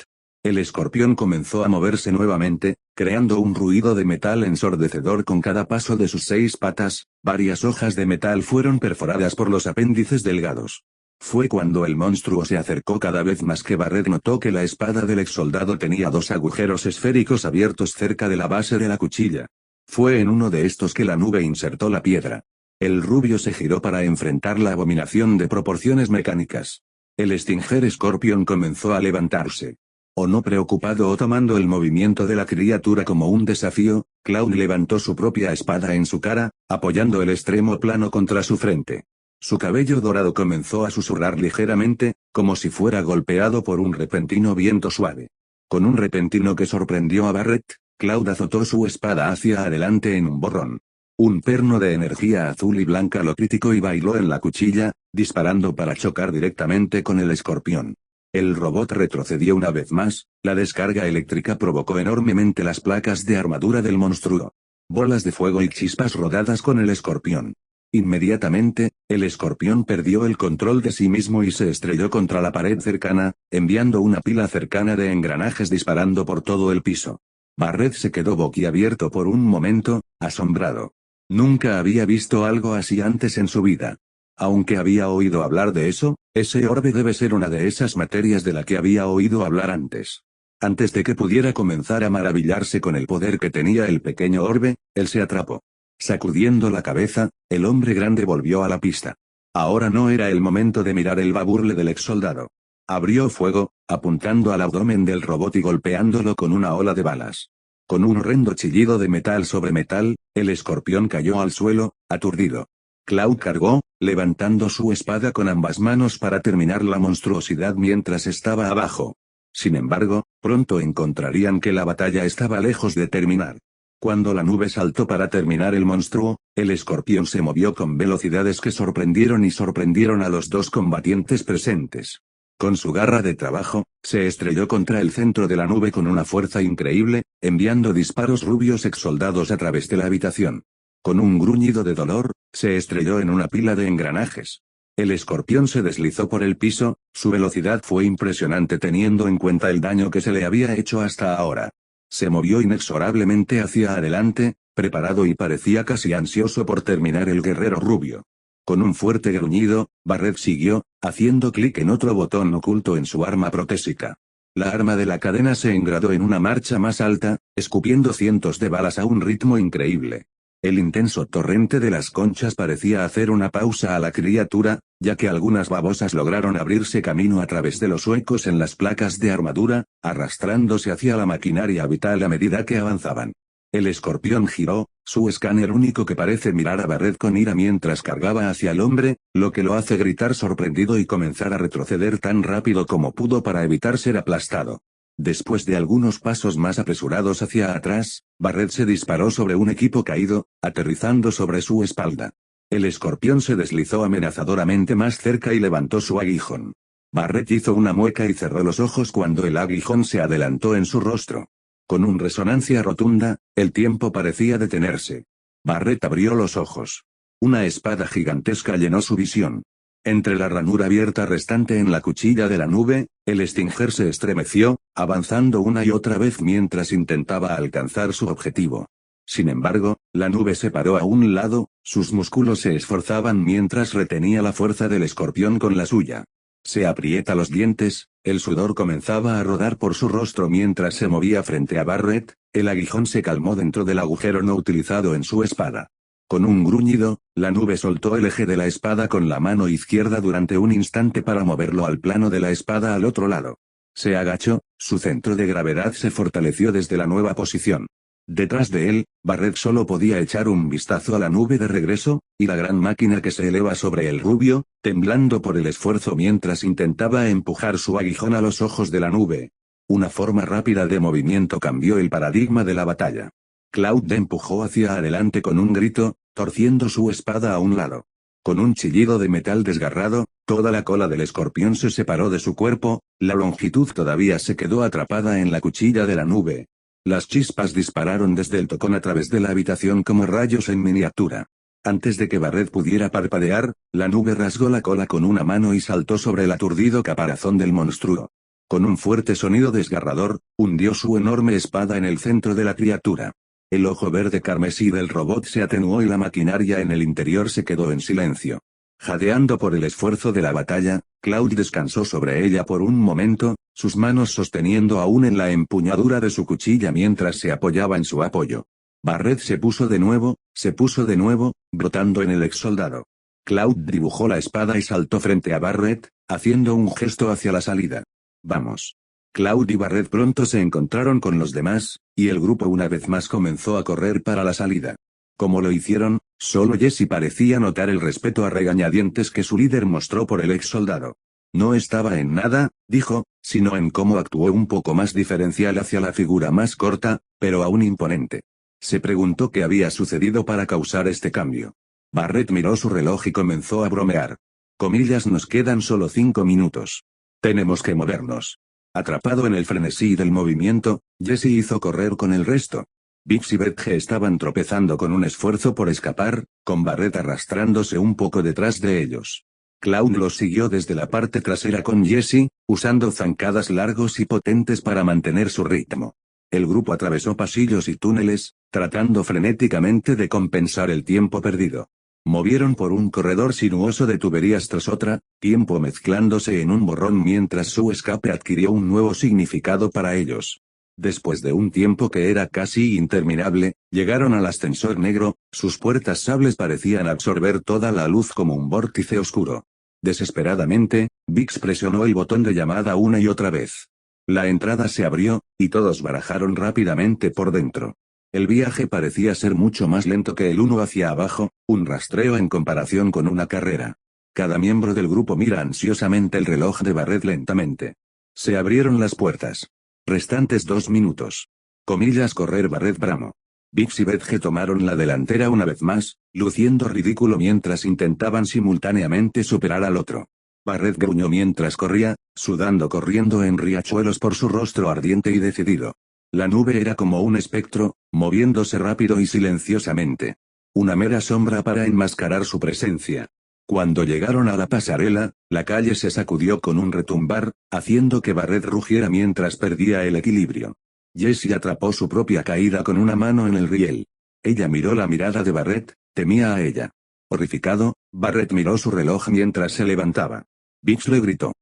El escorpión comenzó a moverse nuevamente, creando un ruido de metal ensordecedor con cada paso de sus 6 patas, varias hojas de metal fueron perforadas por los apéndices delgados. Fue cuando el monstruo se acercó cada vez más que Barret notó que la espada del exsoldado tenía 2 agujeros esféricos abiertos cerca de la base de la cuchilla. Fue en uno de estos que la nube insertó la piedra. El rubio se giró para enfrentar la abominación de proporciones mecánicas. El Stinger Scorpion comenzó a levantarse. O no preocupado o tomando el movimiento de la criatura como un desafío, Cloud levantó su propia espada en su cara, apoyando el extremo plano contra su frente. Su cabello dorado comenzó a susurrar ligeramente, como si fuera golpeado por un repentino viento suave. Con un repentino que sorprendió a Barret, Cloud azotó su espada hacia adelante en un borrón. Un perno de energía azul y blanca lo criticó y bailó en la cuchilla, disparando para chocar directamente con el escorpión. El robot retrocedió una vez más, la descarga eléctrica provocó enormemente las placas de armadura del monstruo. Bolas de fuego y chispas rodadas con el escorpión. Inmediatamente, el escorpión perdió el control de sí mismo y se estrelló contra la pared cercana, enviando una pila cercana de engranajes disparando por todo el piso. Barret se quedó boquiabierto por un momento, asombrado. Nunca había visto algo así antes en su vida. Aunque había oído hablar de eso, ese orbe debe ser una de esas materias de la que había oído hablar antes. Antes de que pudiera comenzar a maravillarse con el poder que tenía el pequeño orbe, él se atrapó. Sacudiendo la cabeza, el hombre grande volvió a la pista. Ahora no era el momento de mirar el baburle del exsoldado. Abrió fuego, apuntando al abdomen del robot y golpeándolo con una ola de balas. Con un horrendo chillido de metal sobre metal, el escorpión cayó al suelo, aturdido. Cloud cargó, levantando su espada con ambas manos para terminar la monstruosidad mientras estaba abajo. Sin embargo, pronto encontrarían que la batalla estaba lejos de terminar. Cuando la nube saltó para terminar el monstruo, el escorpión se movió con velocidades que sorprendieron a los dos combatientes presentes. Con su garra de trabajo, se estrelló contra el centro de la nube con una fuerza increíble, enviando disparos rubios exsoldados a través de la habitación. Con un gruñido de dolor, se estrelló en una pila de engranajes. El escorpión se deslizó por el piso, su velocidad fue impresionante teniendo en cuenta el daño que se le había hecho hasta ahora. Se movió inexorablemente hacia adelante, preparado y parecía casi ansioso por terminar el guerrero rubio. Con un fuerte gruñido, Barret siguió, haciendo clic en otro botón oculto en su arma protésica. La arma de la cadena se engradó en una marcha más alta, escupiendo cientos de balas a un ritmo increíble. El intenso torrente de las conchas parecía hacer una pausa a la criatura, ya que algunas babosas lograron abrirse camino a través de los huecos en las placas de armadura, arrastrándose hacia la maquinaria vital a medida que avanzaban. El escorpión giró, su escáner único que parece mirar a Barret con ira mientras cargaba hacia el hombre, lo que lo hace gritar sorprendido y comenzar a retroceder tan rápido como pudo para evitar ser aplastado. Después de algunos pasos más apresurados hacia atrás, Barret se disparó sobre un equipo caído, aterrizando sobre su espalda. El escorpión se deslizó amenazadoramente más cerca y levantó su aguijón. Barret hizo una mueca y cerró los ojos cuando el aguijón se adelantó en su rostro. Con una resonancia rotunda, el tiempo parecía detenerse. Barret abrió los ojos. Una espada gigantesca llenó su visión. Entre la ranura abierta restante en la cuchilla de la nube, el Stinger se estremeció, avanzando una y otra vez mientras intentaba alcanzar su objetivo. Sin embargo, la nube se paró a un lado, sus músculos se esforzaban mientras retenía la fuerza del escorpión con la suya. Se aprieta los dientes, el sudor comenzaba a rodar por su rostro mientras se movía frente a Barret, el aguijón se calmó dentro del agujero no utilizado en su espada. Con un gruñido, la nube soltó el eje de la espada con la mano izquierda durante un instante para moverlo al plano de la espada al otro lado. Se agachó, su centro de gravedad se fortaleció desde la nueva posición. Detrás de él, Barret solo podía echar un vistazo a la nube de regreso, y la gran máquina que se eleva sobre el rubio, temblando por el esfuerzo mientras intentaba empujar su aguijón a los ojos de la nube. Una forma rápida de movimiento cambió el paradigma de la batalla. Cloud empujó hacia adelante con un grito, torciendo su espada a un lado. Con un chillido de metal desgarrado, toda la cola del escorpión se separó de su cuerpo, la longitud todavía se quedó atrapada en la cuchilla de la nube. Las chispas dispararon desde el tocón a través de la habitación como rayos en miniatura. Antes de que Barret pudiera parpadear, la nube rasgó la cola con una mano y saltó sobre el aturdido caparazón del monstruo. Con un fuerte sonido desgarrador, hundió su enorme espada en el centro de la criatura. El ojo verde carmesí del robot se atenuó y la maquinaria en el interior se quedó en silencio. Jadeando por el esfuerzo de la batalla, Cloud descansó sobre ella por un momento, sus manos sosteniendo aún en la empuñadura de su cuchilla mientras se apoyaba en su apoyo. Barret se puso de nuevo, brotando en el exsoldado. Cloud dibujó la espada y saltó frente a Barret, haciendo un gesto hacia la salida. Vamos. Cloud y Barret pronto se encontraron con los demás, y el grupo una vez más comenzó a correr para la salida. Como lo hicieron, solo Jesse parecía notar el respeto a regañadientes que su líder mostró por el exsoldado. No estaba en nada, dijo, sino en cómo actuó un poco más diferencial hacia la figura más corta, pero aún imponente. Se preguntó qué había sucedido para causar este cambio. Barret miró su reloj y comenzó a bromear. Comillas, nos quedan solo 5 minutos. Tenemos que movernos. Atrapado en el frenesí del movimiento, Jesse hizo correr con el resto. Biggs y Betge estaban tropezando con un esfuerzo por escapar, con Barret arrastrándose un poco detrás de ellos. Cloud los siguió desde la parte trasera con Jesse, usando zancadas largos y potentes para mantener su ritmo. El grupo atravesó pasillos y túneles, tratando frenéticamente de compensar el tiempo perdido. Movieron por un corredor sinuoso de tuberías tras otra, tiempo mezclándose en un borrón mientras su escape adquirió un nuevo significado para ellos. Después de un tiempo que era casi interminable, llegaron al ascensor negro, sus puertas sables parecían absorber toda la luz como un vórtice oscuro. Desesperadamente, Biggs presionó el botón de llamada una y otra vez. La entrada se abrió, y todos barajaron rápidamente por dentro. El viaje parecía ser mucho más lento que el uno hacia abajo, un rastreo en comparación con una carrera. Cada miembro del grupo mira ansiosamente el reloj de Barrett lentamente. Se abrieron las puertas. Restantes 2 minutos. Correr Barrett bramó. Biggs y Betge tomaron la delantera una vez más, luciendo ridículo mientras intentaban simultáneamente superar al otro. Barrett gruñó mientras corría, sudando corriendo en riachuelos por su rostro ardiente y decidido. La nube era como un espectro, moviéndose rápido y silenciosamente. Una mera sombra para enmascarar su presencia. Cuando llegaron a la pasarela, la calle se sacudió con un retumbar, haciendo que Barrett rugiera mientras perdía el equilibrio. Jessie atrapó su propia caída con una mano en el riel. Ella miró la mirada de Barrett, temía a ella. Horrificado, Barrett miró su reloj mientras se levantaba. Biggs le gritó.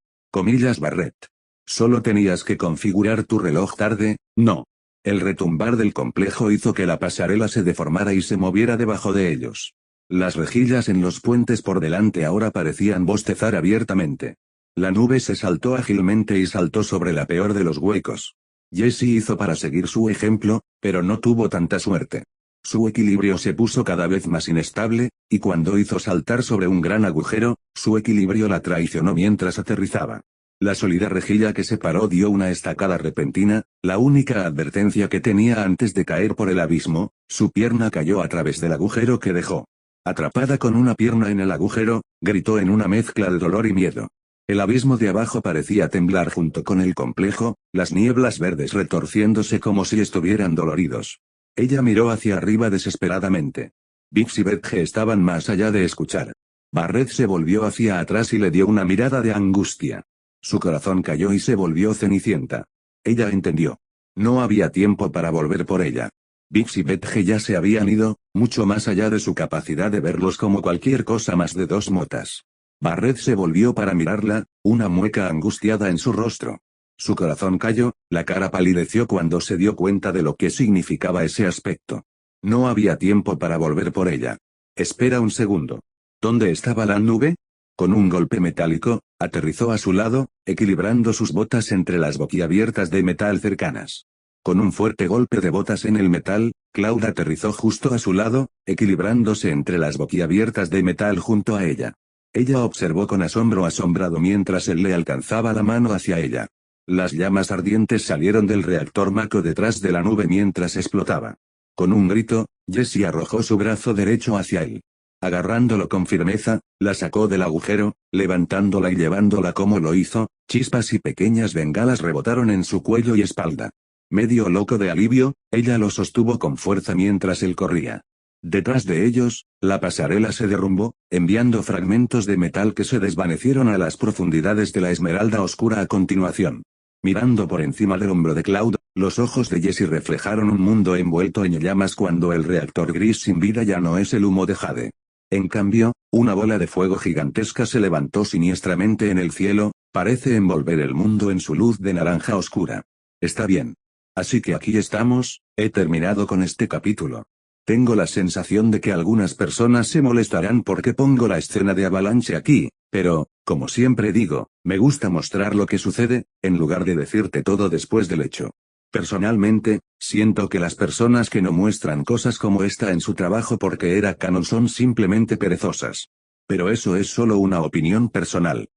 Barrett. Solo tenías que configurar tu reloj tarde, ¿no? El retumbar del complejo hizo que la pasarela se deformara y se moviera debajo de ellos. Las rejillas en los puentes por delante ahora parecían bostezar abiertamente. La nube se saltó ágilmente y saltó sobre la peor de los huecos. Jessie hizo para seguir su ejemplo, pero no tuvo tanta suerte. Su equilibrio se puso cada vez más inestable, y cuando hizo saltar sobre un gran agujero, su equilibrio la traicionó mientras aterrizaba. La sólida rejilla que se paró dio una estacada repentina, la única advertencia que tenía antes de caer por el abismo, su pierna cayó a través del agujero que dejó. Atrapada con una pierna en el agujero, gritó en una mezcla de dolor y miedo. El abismo de abajo parecía temblar junto con el complejo, las nieblas verdes retorciéndose como si estuvieran doloridos. Ella miró hacia arriba desesperadamente. Biggs y Betge estaban más allá de escuchar. Barrett se volvió hacia atrás y le dio una mirada de angustia. Su corazón cayó y se volvió cenicienta. Ella entendió. No había tiempo para volver por ella. Biggs y Betge ya se habían ido, mucho más allá de su capacidad de verlos como cualquier cosa más de 2 motas. Barrett se volvió para mirarla, una mueca angustiada en su rostro. Su corazón cayó, la cara palideció cuando se dio cuenta de lo que significaba ese aspecto. No había tiempo para volver por ella. Espera un segundo. ¿Dónde estaba la nube? Con un golpe metálico, aterrizó a su lado, equilibrando sus botas entre las boquiabiertas de metal cercanas. Con un fuerte golpe de botas en el metal, Cloud aterrizó justo a su lado, equilibrándose entre las boquiabiertas de metal junto a ella. Ella observó con asombro asombrado mientras él le alcanzaba la mano hacia ella. Las llamas ardientes salieron del reactor Mako detrás de la nube mientras explotaba. Con un grito, Jessie arrojó su brazo derecho hacia él. Agarrándolo con firmeza, la sacó del agujero, levantándola y llevándola como lo hizo, chispas y pequeñas bengalas rebotaron en su cuello y espalda. Medio loco de alivio, ella lo sostuvo con fuerza mientras él corría. Detrás de ellos, la pasarela se derrumbó, enviando fragmentos de metal que se desvanecieron a las profundidades de la esmeralda oscura a continuación. Mirando por encima del hombro de Cloud, los ojos de Jessie reflejaron un mundo envuelto en llamas cuando el reactor gris sin vida ya no es el humo de Jade. En cambio, una bola de fuego gigantesca se levantó siniestramente en el cielo, parece envolver el mundo en su luz de naranja oscura. Está bien. Así que aquí estamos, he terminado con este capítulo. Tengo la sensación de que algunas personas se molestarán porque pongo la escena de Avalanche aquí, pero, como siempre digo, me gusta mostrar lo que sucede, en lugar de decirte todo después del hecho. Personalmente, siento que las personas que no muestran cosas como esta en su trabajo porque era canon son simplemente perezosas. Pero eso es solo una opinión personal.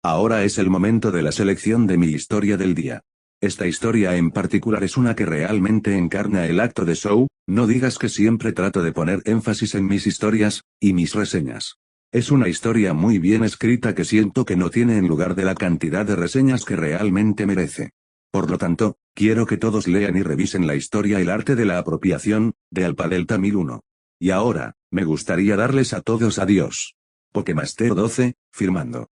Ahora es el momento de la selección de mi historia del día. Esta historia en particular es una que realmente encarna el acto de show, no digas que siempre trato de poner énfasis en mis historias, y mis reseñas. Es una historia muy bien escrita que siento que no tiene en lugar de la cantidad de reseñas que realmente merece. Por lo tanto, quiero que todos lean y revisen la historia El arte de la apropiación, de Alpha Delta 1001. Y ahora, me gustaría darles a todos adiós. Pokemaster 12, firmando.